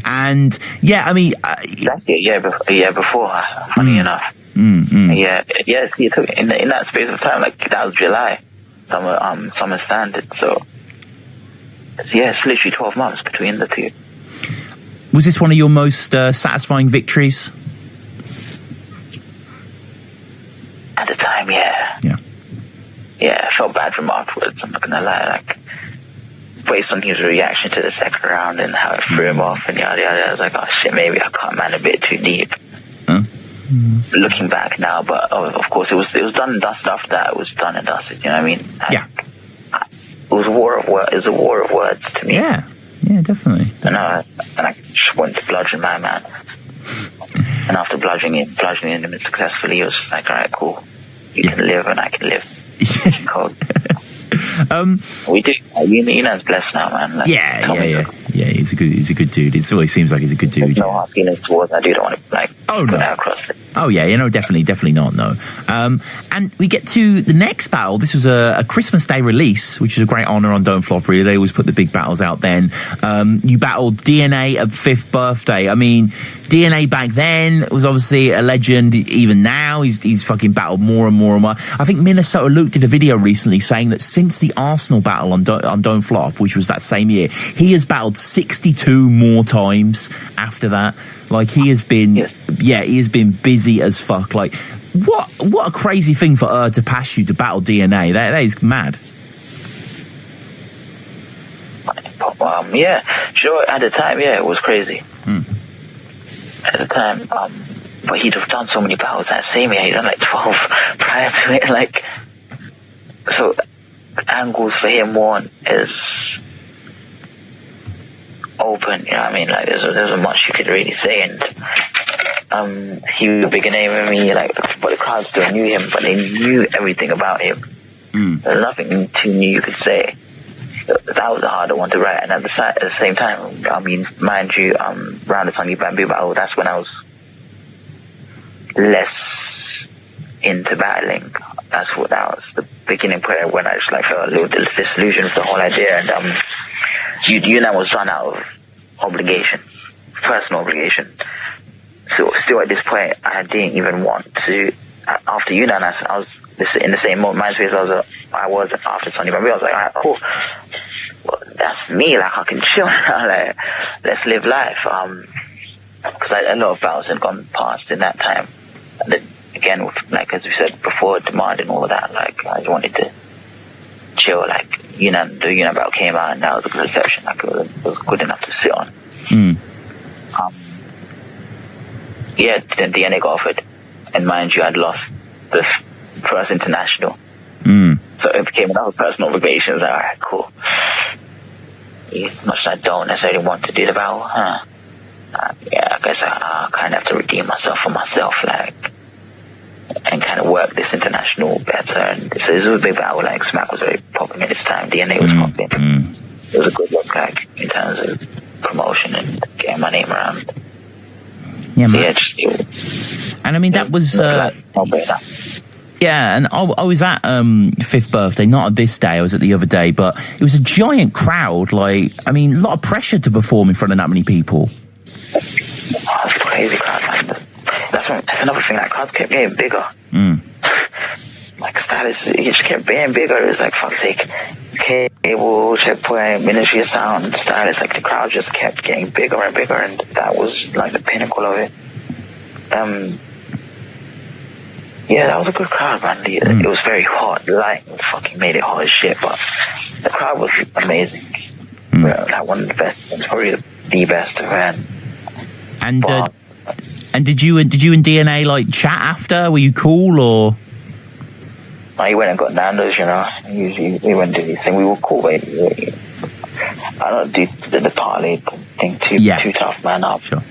And yeah, I mean, exactly a year before. Funny enough. Yeah. See, it took in that space of time, like that was July, summer standard. So it's literally 12 months between the two. Was this one of your most satisfying victories? At the time, yeah. I felt bad from afterwards. I'm not gonna lie, like based on his reaction to the second round and how it threw him off and yada yada. I was like, oh shit, maybe I cut man a bit too deep. Looking back now, but of course it was done and dusted after that. It was done and dusted. You know what I mean? It was a war of words. It was a war of words to me. Yeah, definitely. And I just went to bludgeon my man. And after bludgeoning him successfully, it was just like, all right, cool. You can live and I can live. Cool. We do. Unan's blessed now, man. Like, yeah. He's a good dude. It always seems like he's a good dude. There's no hard feelings towards that dude. I don't want to put that across it. Oh yeah, definitely not. No. And we get to the next battle. This was a Christmas Day release, which is a great honor on Don't Flop. Really, they always put the big battles out then. You battled DNA at 5th birthday. I mean, DNA back then was obviously a legend. Even now, he's fucking battled more and more and more. I think Minnesota Luke did a video recently saying that since the Arsenal battle on Don't Flop, which was that same year, he has battled 62 more times after that. Like he has been, he has been busy as fuck. Like what a crazy thing for to pass you to battle DNA. That is mad. Sure. At the time, it was crazy. At the time, but he'd have done so many battles that same year. He'd done like 12 prior to it. Like, so angles for him one is open. You know what I mean? Like, there's much you could really say, and he was a bigger name than me. Like, but the crowd still knew him, but they knew everything about him. There's nothing too new you could say. That was a harder one to write, and at the same time, I mean, mind you, around the Sunny Bamboo battle, that's when I was less into battling. That was the beginning point when I just like felt a little disillusioned with the whole idea, and Unan was run out of obligation, personal obligation. So still at this point, I didn't even want to. After Unan, I was in the same mind space I was after Sunny Bamboo. I was like, all right, cool. Well, that's me. Like, I can chill now. Like, let's live life. Because a lot of battles had gone past in that time. And then, again, with, like as we said before, demand and all of that. Like, I just wanted to chill. Like, the Unan battle came out, and that was a good reception. Like, it was good enough to sit on. Then DNA got offered, and mind you, I'd lost the first international. So it became another personal obligation. I was like, alright, cool. As much as I don't necessarily want to do the battle, yeah, I guess I kind of have to redeem myself for myself, like, and kind of work this international better. And so it was a big battle. Like Smack was very popping at this time. DNA was popping. It was a good look, like, in terms of promotion and getting my name around. Yeah, so, man. yeah, just, and I mean, that was yeah, and I was at 5th birthday, not at this day, I was at the other day, but it was a giant crowd. Like, I mean, a lot of pressure to perform in front of that many people. Oh, it's a crazy crowd, man. That's another thing, like, crowds kept getting bigger. Like, status, it just kept getting bigger. It was like, fuck's sake, Cable, Checkpoint, Ministry of Sound, status, like, the crowd just kept getting bigger and bigger, and that was like the pinnacle of it. Yeah, that was a good crowd, man. It was very hot. The light fucking made it hot as shit, but the crowd was amazing. Like, one of the best, probably the best I've had. And did you and DNA like chat after? Were you cool or? He went and got Nando's, you know. He went to this thing. We were cool, but I don't do the party thing too tough, man. Up. Sure.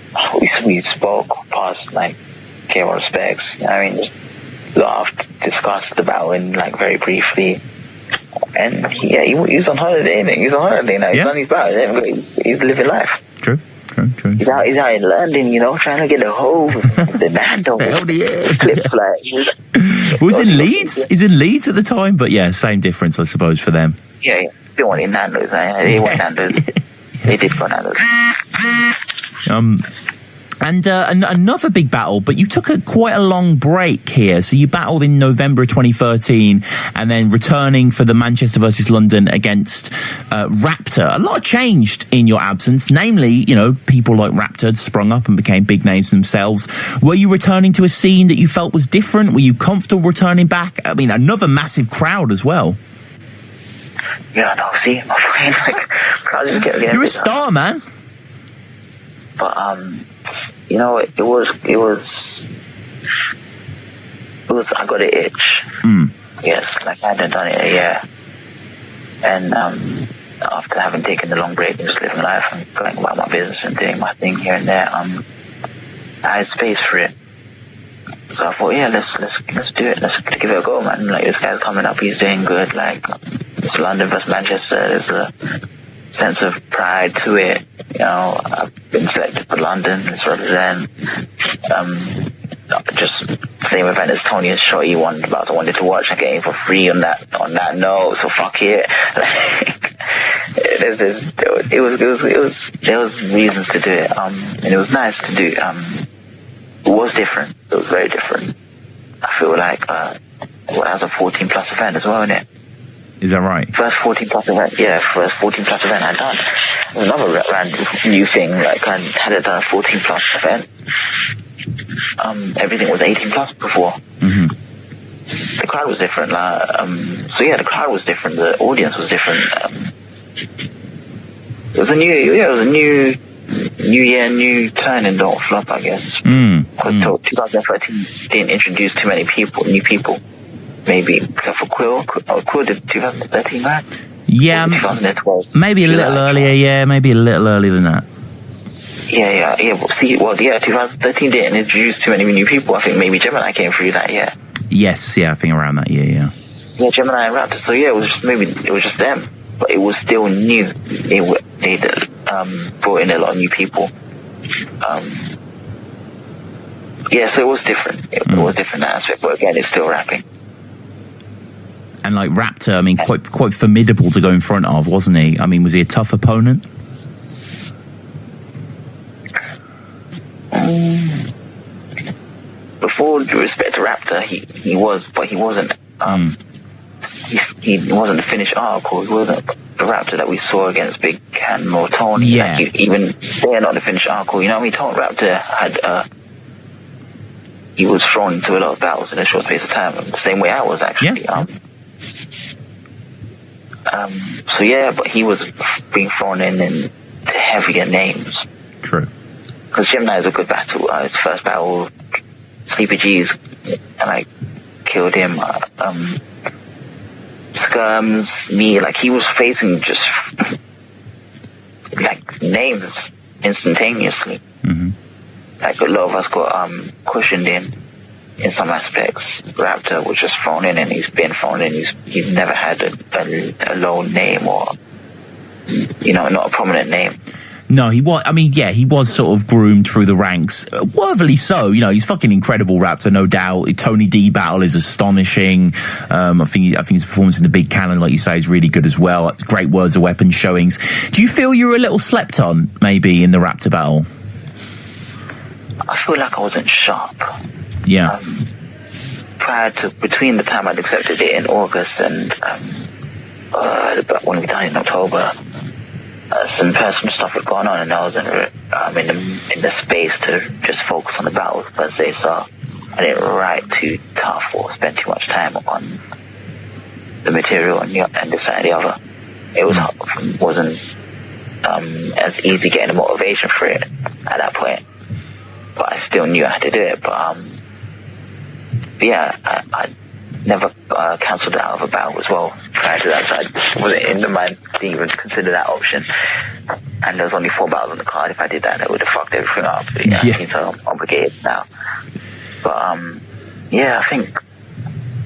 We spoke past, like, gave our respects. You know what I mean? Just laughed, discussed the battle in, like, very briefly. And he was on holiday, innit? He's on holiday now. He's on his battle. He's living life. True. He's out in London, you know, trying to get a hold of the Nando. Clips, like. Was in Leeds? He's in Leeds at the time, but yeah, same difference, I suppose, for them. Yeah. Still wanting Nando's, They want Nando's. They did for Nando's. And another big battle, but you took quite a long break here. So you battled in November 2013 and then returning for the Manchester versus London against Raptor. A lot changed in your absence. Namely, you know, people like Raptor had sprung up and became big names themselves. Were you returning to a scene that you felt was different? Were you comfortable returning back? I mean, another massive crowd as well. Yeah, no, see, my brain, like, crowd just kept getting You're a bigger. star, man. But, you know, it was, I got an itch. Yes, like, I hadn't done it in a year. And, after having taken the long break and just living life and going about my business and doing my thing here and there, I had space for it. So I thought, yeah, let's do it. Let's give it a go, man. Like, this guy's coming up, he's doing good. Like, it's London versus Manchester. There's a sense of pride to it. You know, I've been selected for London. Let's represent. Just same event as Tony and Shotty wanted to watch. I get in for free on that note. So fuck it. There was reasons to do it. And it was nice to do. It was different. It was very different. I feel like that was a 14 plus event as well, isn't it? Is that right? First 14 plus event, yeah, first 14 plus event I'd done. It was another random new thing, like I hadn't done a 14 plus event. Everything was 18 plus before. The crowd was different. So yeah, the crowd was different. The audience was different. It was a new year, new turn in Don't Flop, I guess. Because 2013 didn't introduce too many new people. Maybe, except for Quill. Quill did 2013, right? Yeah, 2012. maybe a little earlier, yeah, maybe a little earlier than that. Yeah, 2013 didn't introduce too many new people. I think maybe Gemini came through that year. Yes, yeah, I think around that year, yeah. Yeah, Gemini and Raptor. So yeah, it was just them. But it was still new. They brought in a lot of new people. Yeah, so it was different. It was different in that aspect, but again, it's still rapping. And like Raptor, I mean, quite formidable to go in front of, wasn't he? I mean, was he a tough opponent? Before due respect to Raptor, he was, but he wasn't. He wasn't the finished article. He wasn't the Raptor that we saw against Big Can or Tony. Yeah. Like, even they're not the finished article. You know what I mean? Tony Raptor had he was thrown into a lot of battles in a short space of time. The same way I was actually. Yeah. So yeah, but he was being thrown in to heavier names. True. Because Gemini is a good battle. His first battle, Sleepy G's, and I killed him. Skirms, me, like he was facing just like names instantaneously. Like a lot of us got cushioned in some aspects. Raptor was just thrown in, and he's been thrown in. He's never had a low name, or not a prominent name. No, he was. I mean, yeah, he was sort of groomed through the ranks, worthily so. He's fucking incredible, Raptor, no doubt. Tony D battle is astonishing. I think his performance in the Big Cannon, like you say, is really good as well. Great Words of Weapon showings. Do you feel you were a little slept on, maybe, in the Raptor battle? I feel like I wasn't sharp. Yeah. Between the time I'd accepted it in August and when we done in October. Some personal stuff had gone on, and I was in the space to just focus on the battle per se. So I didn't write too tough or spend too much time on the material and this side and the other. It wasn't as easy getting the motivation for it at that point, but I still knew I had to do it. But yeah, I never cancelled it out of a battle as well prior to that, so I wasn't in the mind to even consider that option. And there was only 4 battles on the card. If I did that, would have fucked everything up. So I'm obligated now. But I think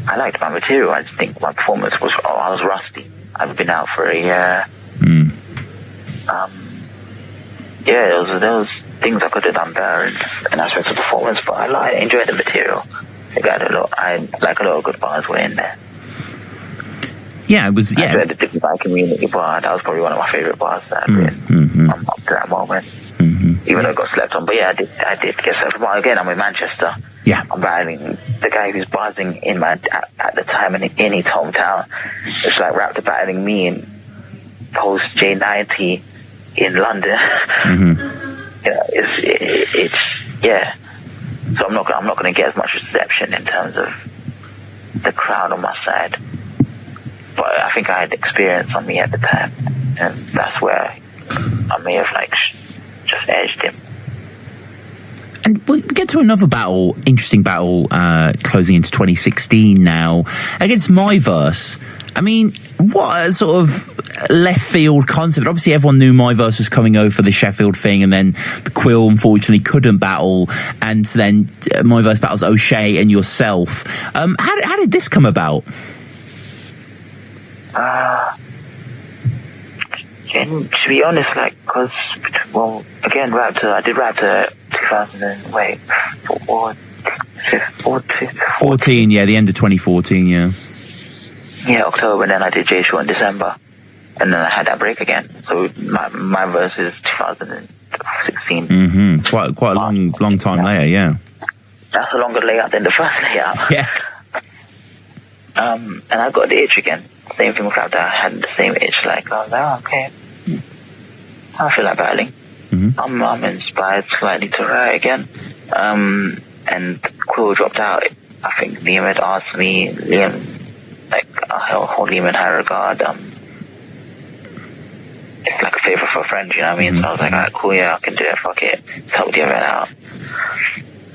I liked my material. I just think my performance I was rusty. I've been out for a year. There was things I could have done better in aspects of performance, but I enjoyed the material. I like a lot of good bars were in there. Yeah, it was. Yeah, I the Dekay community bar. That was probably one of my favorite bars that I've been up to that moment. Even though it got slept on, but yeah, I did get slept on. Again, I'm in Manchester. Yeah, I'm battling the guy who's buzzing at the time in his hometown. It's like Raptor battling me in post J90 in London. It's So I'm not going to get as much reception in terms of the crowd on my side. But I think I had experience on me at the time, and that's where I may have just edged him. And we get to another battle, interesting battle, closing into 2016 now, against Myverse. I mean, what a sort of left field concept. Obviously, everyone knew Myverse was coming over for the Sheffield thing, and then the Quill unfortunately couldn't battle, and then Myverse battles O'Shea and yourself. How did this come about? And to be honest, again, Raptor, I did Raptor 14, yeah, the end of 2014, yeah. Yeah, October, and then I did J Show in December, and then I had that break again. So my verse is 2016. Quite a long time later, yeah. That's a longer layout than the first layout. Yeah. And I got the itch again. Same thing with Raptor. I had the same itch. I was like, okay, I feel like battling. I'm inspired slightly to write again. And Quill dropped out. I think Liam had asked me, I'll hold Liam in high regard. It's like a favor for a friend, you know what I mean? So I was like, alright, cool, yeah, I can do it, fuck it. Let's help the event out.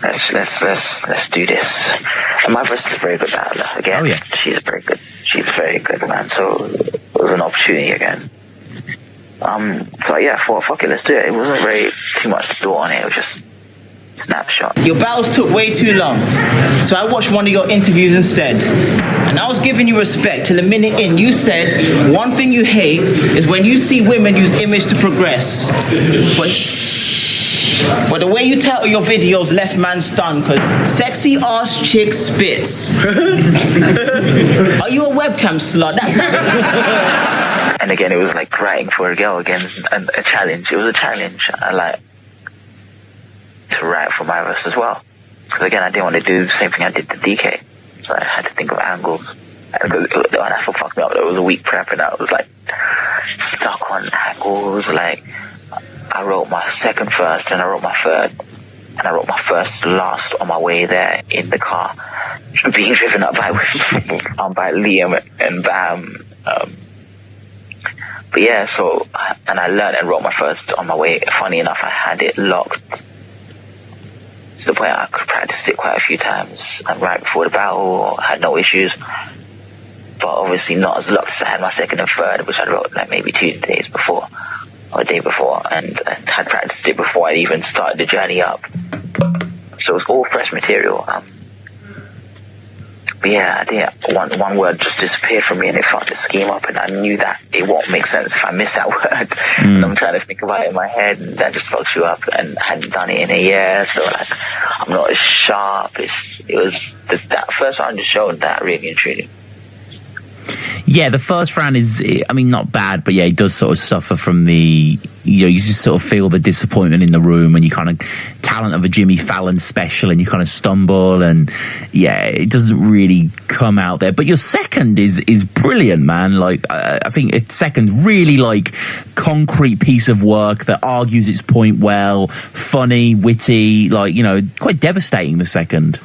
Let's do this. And Myverse is a very good battler. Again, she's very good, man. So it was an opportunity again. So yeah, I thought, fuck it, let's do it. It wasn't very too much thought on it. It was just snapshot. Your battles took way too long, so I watched one of your interviews instead. And I was giving you respect till a minute in. You said one thing you hate is when you see women use image to progress. But the way you title your videos left man stunned, because sexy ass chick spits. Are you a webcam slut? That's And again, it was like writing for a girl again, and a challenge. It was a challenge. I like to write for Myverse as well, because again, I didn't want to do the same thing I did to Dekay, so I had to think of angles. And that's what fucked me up. It was a week prep, and I was like stuck on angles. Like I wrote my second first, and I wrote my third, and I wrote my first last on my way there in the car, being driven up by Liam and Bam. But yeah, so, and I learned and wrote my first on my way. Funny enough, I had it locked to the point I could practice it quite a few times, and right before the battle, I had no issues. But obviously not as locked as I had my second and third, which I wrote like maybe 2 days before. or the day before, and I had practiced it before I even started the journey up. So it was all fresh material. But yeah, I think one word just disappeared from me and it fucked the scheme up, and I knew that it won't make sense if I miss that word. And I'm trying to think about it in my head, and that just fucks you up. And I hadn't done it in a year, so like I'm not as sharp. It was that first round just showed that really and truly. Yeah, the first round is, I mean, not bad, but yeah, it does sort of suffer from the, you just sort of feel the disappointment in the room, and you kind of talent of a Jimmy Fallon special, and you kind of stumble, and yeah, it doesn't really come out there. But your second is brilliant, man. Like, I think it's second really like concrete piece of work that argues its point well, funny, witty, like, quite devastating, the second.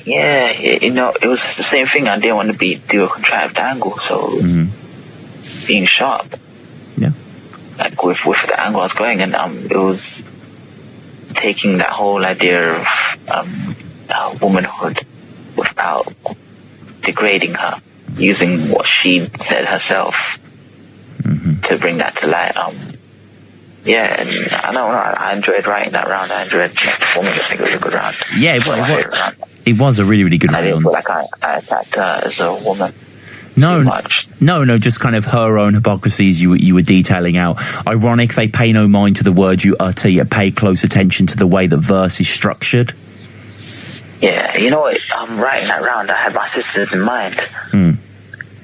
Yeah, it was the same thing. I didn't want to do a contrived angle, so being sharp. Yeah. Like with the angle I was going, and it was taking that whole idea of womanhood without degrading her, using what she said herself to bring that to light. Yeah, and I don't know, I enjoyed writing that round. I enjoyed performing. I think it was a good round. Yeah, it was a really, really good round. I didn't feel like I attacked her as a woman. No, just kind of her own hypocrisies you were detailing out. Ironic, they pay no mind to the words you utter, yet pay close attention to the way that verse is structured. Yeah, you know what? Writing that round, I had my sisters in mind.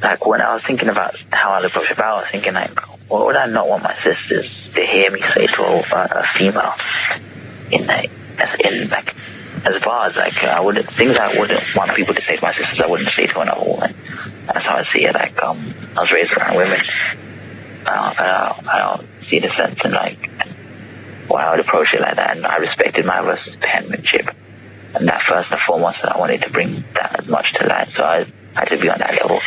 Like, when I was thinking about how I approach a battle, I was thinking, like, what would I not want my sisters to hear me say to a female as bars? Like, things I wouldn't want people to say to my sisters, I wouldn't say to another woman. That's how I see it. Like, I was raised around women. I don't see the sense in, like, why I would approach it like that. And I respected Myverse's penmanship. And that first and foremost, I wanted to bring that much to light. So I had to be on that level.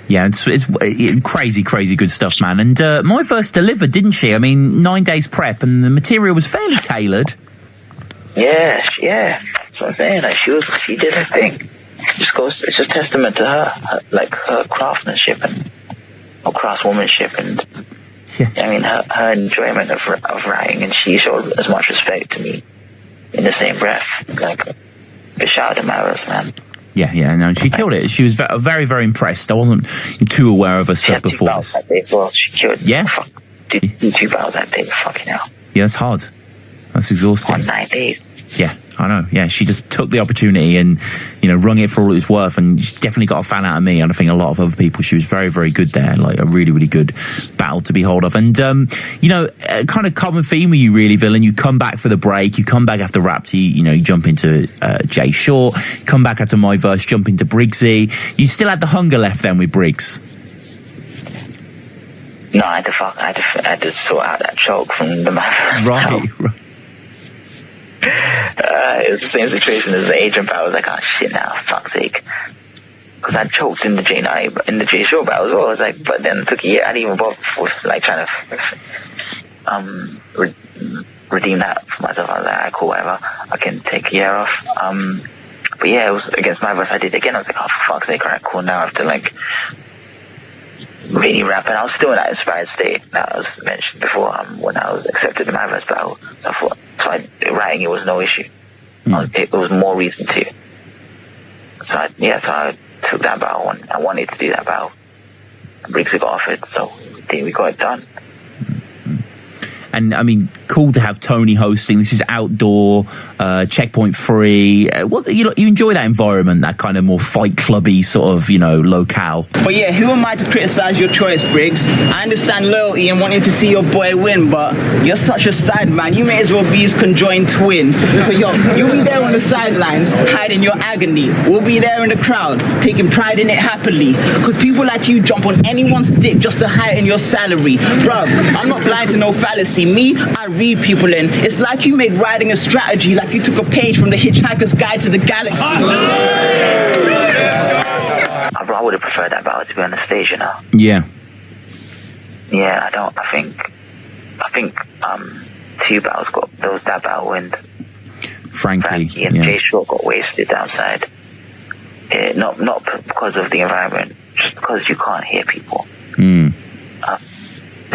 Yeah, it's crazy good stuff, man. And Myverse delivered, didn't she? I mean, 9 days prep, and the material was fairly tailored. Yeah. That's what I'm saying. Like, she did her thing. It's just testament to her craftsmanship and her craftswomanship, and I mean her enjoyment of writing, and she showed as much respect to me in the same breath. Like, a shout out to Myverse, man. Yeah, no, she killed it. She was very, very impressed. I wasn't too aware of her stuff before this. That day, well, she killed. Yeah, two battles that day. Fucking hell. Yeah, that's hard. That's exhausting. On 9 days. Yeah, I know. Yeah, she just took the opportunity and, wrung it for all it was worth, and she definitely got a fan out of me, and I think a lot of other people. She was very, very good there. Like, a really, really good battle to behold of. And, a kind of common theme with you, really, Villain. You come back for the break. You come back after Raptor. You jump into Jay Short. Come back after Myverse. Jump into Briggzy. You still had the hunger left then with Briggs. No, I had to sort out that choke from the Myverse. Right. It was the same situation as the agent battle. I was like, oh shit, now, fuck's sake. Because I choked in the J Show battle as well. I was like, but then it took a year. I didn't even bother with, like, trying to redeem that for myself. I was like, cool, whatever. I can take a year off. But yeah, it was against Myverse. I did it again. I was like, oh, for fuck's sake, alright, cool. Now I have to, like, really rap. And I was still in that inspired state that I was mentioned before, when I was accepted in the Myverse battle. So I thought, writing it was no issue. It was more reason to. So I took that battle, and I wanted to do that battle. Briggzy got offered, so we got it done. And I mean, cool to have Tony hosting. This is outdoor, checkpoint free. You enjoy that environment, that kind of more fight clubby sort of, locale. But yeah, who am I to criticize your choice, Briggs? I understand loyalty and wanting to see your boy win, but you're such a side man. You may as well be his conjoined twin. So you'll be there on the sidelines, hiding your agony. We'll be there in the crowd, taking pride in it happily. Because people like you jump on anyone's dick just to heighten your salary. Bruv, I'm not blind to no fallacy. Me, I read people in. It's like you made writing a strategy, like you took a page from the Hitchhiker's Guide to the Galaxy. I would have preferred that battle to be on the stage, Yeah. Yeah, I think two battles that battle wins. Frankie and Jay Short got wasted downside. Not because of the environment, just because you can't hear people.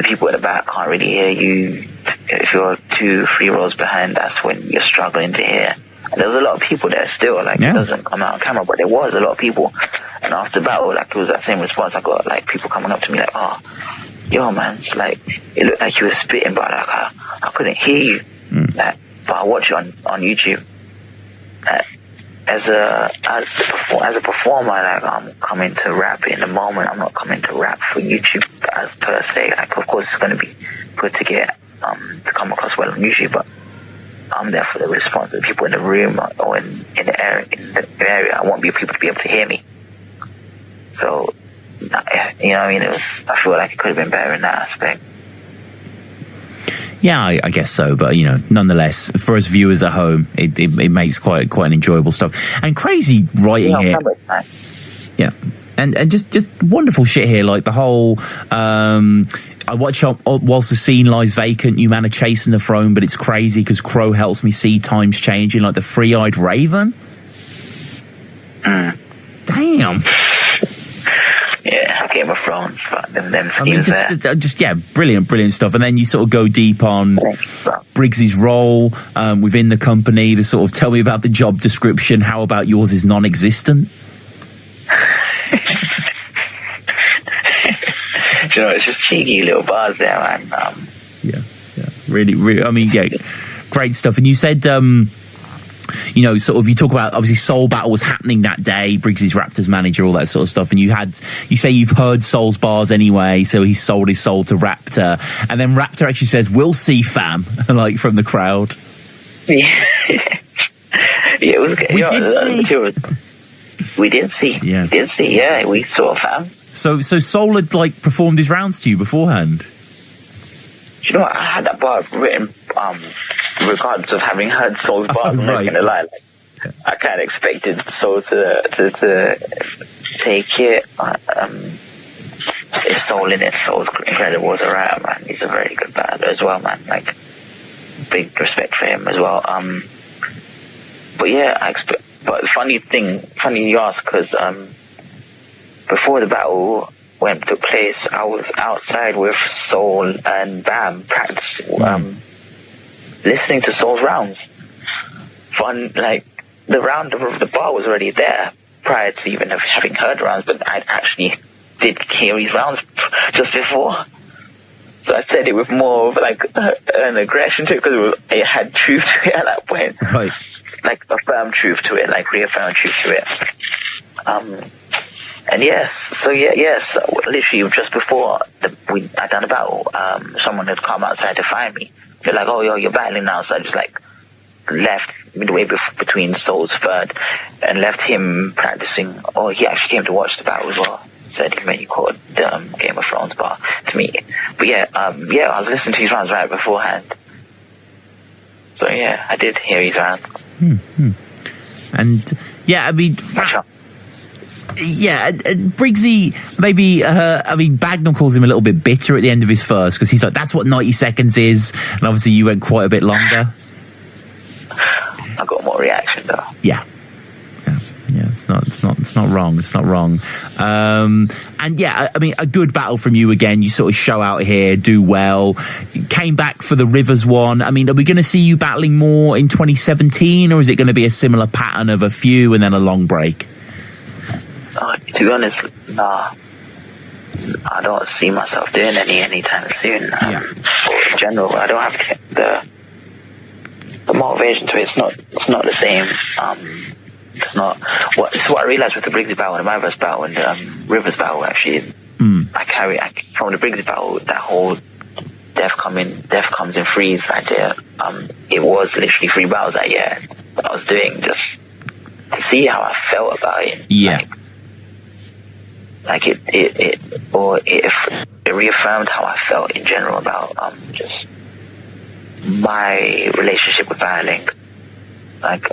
the people at the back can't really hear you. If you're 2-3 rows behind, that's when you're struggling to hear. And there was a lot of people there still, like, it doesn't come out on camera, but there was a lot of people. And after the battle, like, it was that same response. I got, like, people coming up to me like, oh, yo, man, it's like, it looked like you were spitting, but, like, I couldn't hear you. Like, but I watch it on YouTube. As a performer, like, I'm coming to rap in the moment. I'm not coming to rap for YouTube as per se. Like, of course, it's going to be good to get to come across well on YouTube, but I'm there for the response of the people in the room or in the area. I want people to be able to hear me. So, you know what I mean? I feel like it could have been better in that aspect. Yeah, I guess so, but nonetheless, for us viewers at home, it makes quite an enjoyable stuff and crazy writing here. Yeah, and just wonderful shit here, like the whole. I watch whilst the scene lies vacant, you man are chasing the throne, but it's crazy because Crow helps me see times changing, like the three-eyed raven. Damn. Yeah, Game of Thrones, but them schemes brilliant stuff. And then you sort of go deep on Briggsy's role within the company. To sort of tell me about the job description. How about yours is non-existent? It's just cheeky little bars there, man. Really. I mean, great stuff. And you said. Sort of, you talk about obviously Soul Battle was happening that day, Briggsy's Raptors manager, all that sort of stuff, and you say you've heard Soul's bars anyway, so he sold his soul to Raptor, and then Raptor actually says, "We'll see, fam," like from the crowd. Yeah, it was good. We did see. Yeah, we saw, fam. So Soul had like performed his rounds to you beforehand. Do you know what? I had that bar written, regardless of having heard Soul's bars. I'm not gonna lie. Like, I kind of expected Soul to take it. It's Soul in it. Soul's incredible as a rapper, man. He's a very good battler as well, man. Like, big respect for him as well. But yeah, But funny you ask, because before the battle took place, I was outside with Soul and Bam practicing, listening to Soul's rounds. Like the round of the bar was already there prior to even having heard rounds, but I actually did hear his rounds just before. So I said it with more of like an aggression to it, because it had truth to it at that point. Right. Like a firm truth to it, like reaffirmed truth to it. And yes, literally just before I done a battle, someone had come outside to find me. They're like, "Oh, yo, you're battling now." So I just like left midway between Soul's third and left him practicing. Oh, he actually came to watch the battle as well. Said he called Game of Thrones bar to me. But I was listening to his rounds right beforehand. So yeah, I did hear his rounds. And yeah, I mean, Briggzy, maybe, Bagnall calls him a little bit bitter at the end of his first, because he's like, that's what 90 seconds is, and obviously you went quite a bit longer. I got more reaction though. Yeah, it's not wrong. And yeah, I mean, a good battle from you again. You sort of show out here, do well. Came back for the Rivers one. I mean, are we going to see you battling more in 2017, or is it going to be a similar pattern of a few and then a long break? To be honest, nah. I don't see myself doing anytime soon. In general, I don't have the motivation to it. It's not the same. It's what I realized with the Briggzy battle and the Myverse battle and the Rivers battle. Actually, I carry from the Briggzy battle that whole death comes in threes idea. It was literally 3 battles that year that I was doing just to see how I felt about it. Yeah. Like it reaffirmed how I felt in general about just my relationship with battling. Like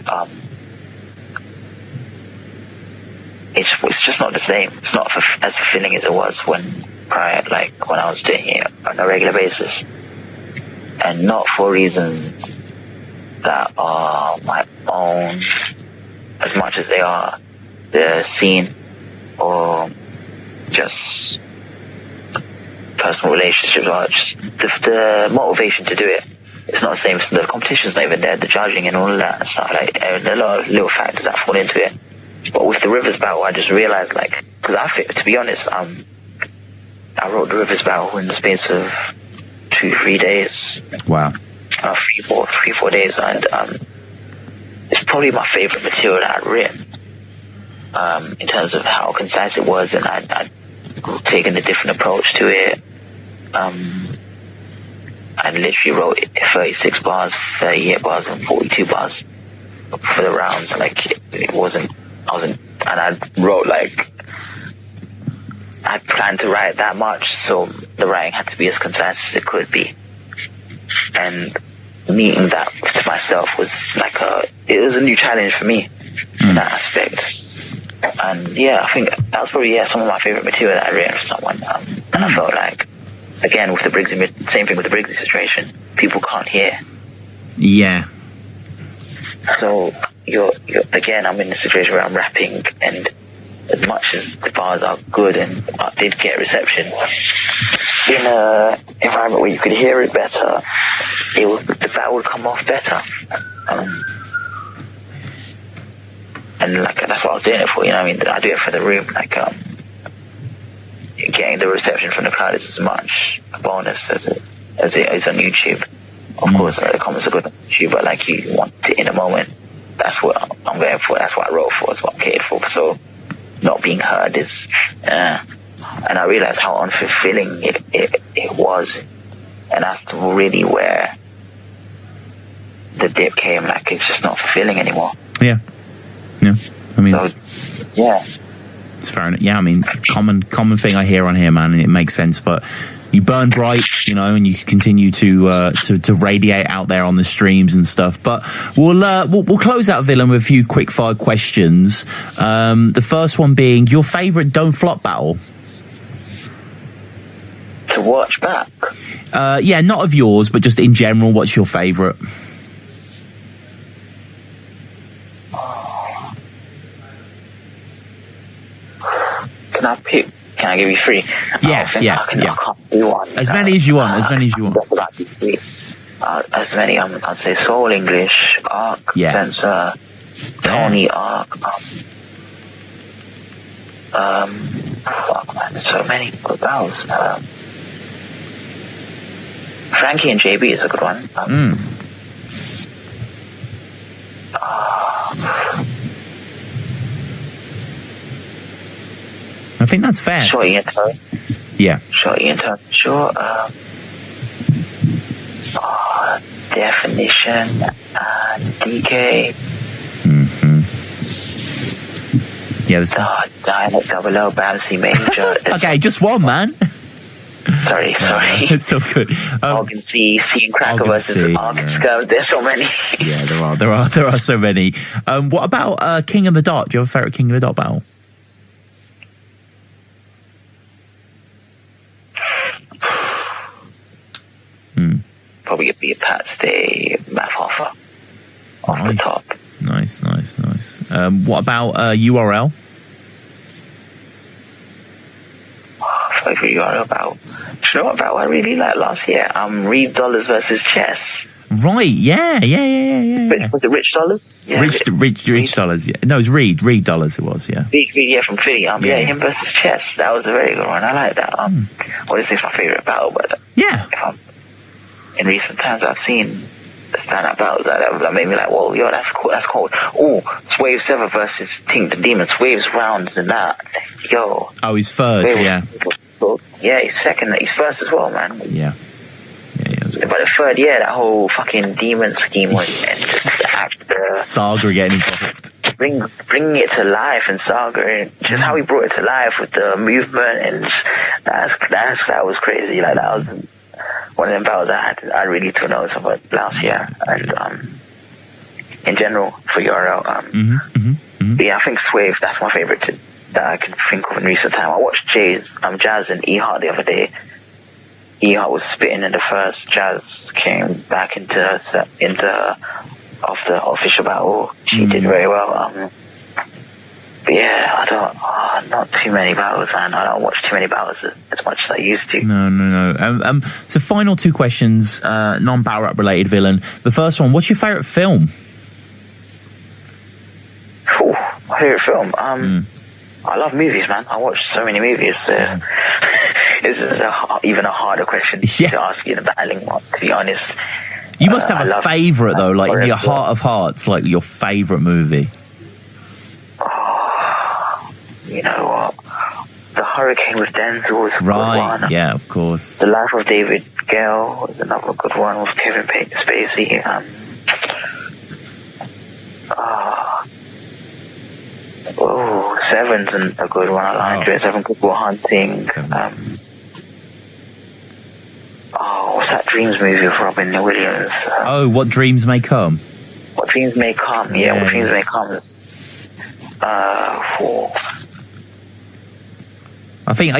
it's just not the same. It's not as fulfilling as it was when I was doing it on a regular basis, and not for reasons that are my own as much as they are the scene or just personal relationships, or just the motivation to do it. It's not the same. The competition's not even there. The judging and all of that and stuff, like a lot of little factors that fall into it. But with the Rivers battle, I just realized, like, because to be honest, I wrote the Rivers battle in the space of 2-3 days. Wow. 3-4 days, and it's probably my favorite material that I'd written. In terms of how concise it was, and I'd taken a different approach to it. I literally wrote 36 bars, 38 bars, and 42 bars for the rounds. Like, and I wrote, like, I planned to write that much, so the writing had to be as concise as it could be. And meeting that to myself was like it was a new challenge for me in that aspect. And yeah, I think that was probably some of my favorite material that I written for someone. And I felt like, again, with the Briggzy, same thing with the Briggzy situation, people can't hear. Yeah. So you're again, I'm in a situation where I'm rapping, and as much as the bars are good and I did get reception, in a environment where you could hear it better, the battle would come off better. And like, that's what I was doing it for, you know what I mean? I do it for the room, like, getting the reception from the crowd is as much a bonus as it is on YouTube. Of course, the comments are good on YouTube, but like, you want it in a moment. That's what I'm going for. That's what I wrote for. That's what I'm catered for. So not being heard is, and I realized how unfulfilling it was, and that's really where the dip came. Like, it's just not fulfilling anymore. Yeah. I mean, so, yeah, it's fair enough. Yeah, I mean, common thing I hear on here, man, and it makes sense. But you burn bright, you know, and you continue to radiate out there on the streams and stuff. But we'll close out VILLUN with a few quick fire questions. The first one being your favorite Don't Flop battle. To watch back. Yeah, not of yours, but just in general. What's your favorite? Can I pick? Can I give you 3? Yeah. I can't do one. As many as you want. As many as you want. As many. I'd say Soul English, Arc, Sensor, Tony, Arc. Fuck, man, there's so many good battles. Frankie and JB is a good one. I think that's fair. Shorty and Tone. Yeah. Shorty and Tone. Sure. Definition and Dekay. Yeah. Dialect Double O, Bouncy Major. Okay, just one, man. Sorry. It's so good. Organ C and Cracker versus Arc and Scum. There's so many. Yeah, there are so many. What about King of the Dot? Do you have a favorite King of the Dot battle? Probably be a Pat Stay, Math Hoffa off the top. Nice. What about URL? Favorite URL battle. Do you know what battle I really liked last year? Reed Dollars versus Chess. Right, yeah. Was it Rich Dollars? Yeah, Rich Dollars, yeah. No, it's Reed Dollars it was, yeah. Reed, from Philly. Yeah, him versus Chess. That was a very good one. I like that. Well, this is my favorite battle, but in recent times I've seen the stand-up battles that made me like, whoa, yo, that's cool. Oh, Swave 7 versus Tink the Demon. Swave's rounds and that. Yo. Oh, he's third, yeah, he's second. He's first as well, man. Yeah. But the third, that whole fucking demon scheme was, and just the Saga getting involved. Bringing it to life, and Saga, and just how he brought it to life with the movement, and that was crazy. Like, that was one of them battles I really took notice of last year, and in general for URL. But yeah, I think Swave, that's my favorite that I can think of in recent time. I watched Jazz and E-Heart the other day. E-Heart was spitting in the first. Jazz came back into off the official battle. She did very well. yeah, I don't. Not too many battles, man. I don't watch too many battles as much as I used to. No. So final two questions, non-battle rap related, Villain. The first one, what's your favourite film? Ooh, my favourite film? I love movies, man. I watch so many movies. This is even a harder question to ask you in a battling one, to be honest. You must have a favourite, though, like in your heart of hearts, like your favourite movie. You know what? The Hurricane with Denzel was a good one. Yeah, of course. The Life of David Gale was another good one with Kevin Spacey. Seven's a good one. I like it. Seven Good Will Hunting. What's that Dreams movie with Robin Williams? What Dreams May Come. What Dreams May Come. Yeah, What Dreams May Come. I think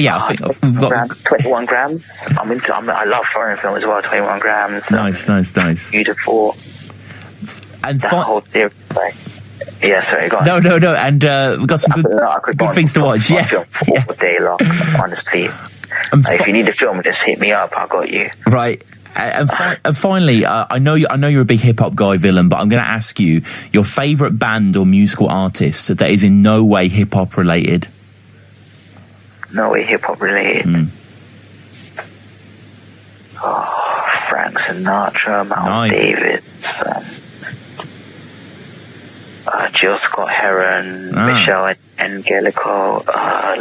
we've got 21 Grams. I love foreign film as well. 21 Grams. Nice. Beautiful. And that whole series, like, yeah, sorry, go on. No, and we've got some good things to watch. Yeah, all day long, honestly. If you need a film, just hit me up. I got you. Right. And finally, I know you're a big hip hop guy, Villain, but I'm going to ask you your favourite band or musical artist that is in no way hip hop related. No way hip hop related. Frank Sinatra, Miles Davis, Jill Scott Heron, Michelle Angelico,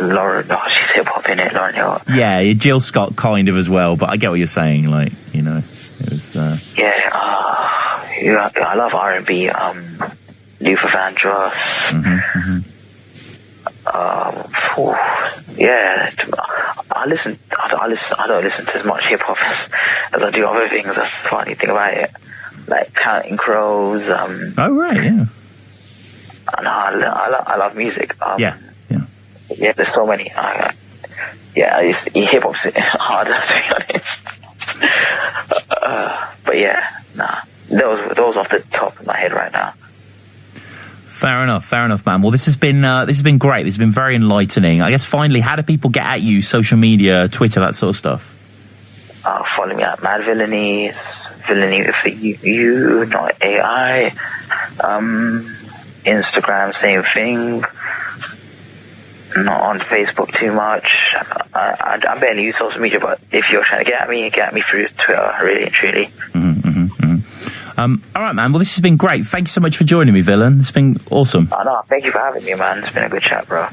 Lauren. She's hip hop in it, Lauren Hill. Yeah, Jill Scott kind of as well, but I get what you're saying. Like, you know, it was. I love R&B. Luther Vandross. I don't listen to as much hip hop as I do other things. That's the funny thing about it. Like Counting Crows. Yeah. I love music. Yeah. There's so many. Hip hop's harder, to be honest. But yeah, those off the top of my head right now. Fair enough, man. Well, this has been great. This has been very enlightening. I guess finally, how do people get at you? Social media, Twitter, that sort of stuff. Follow me at Mad Villainy. Villainy for you, not AI. Instagram, same thing. Not on Facebook too much. I barely use social media, but if you're trying to get at me through Twitter, really and truly. All right, man. Well, this has been great. Thank you so much for joining me, Villain. It's been awesome. No, thank you for having me, man. It's been a good chat, bro.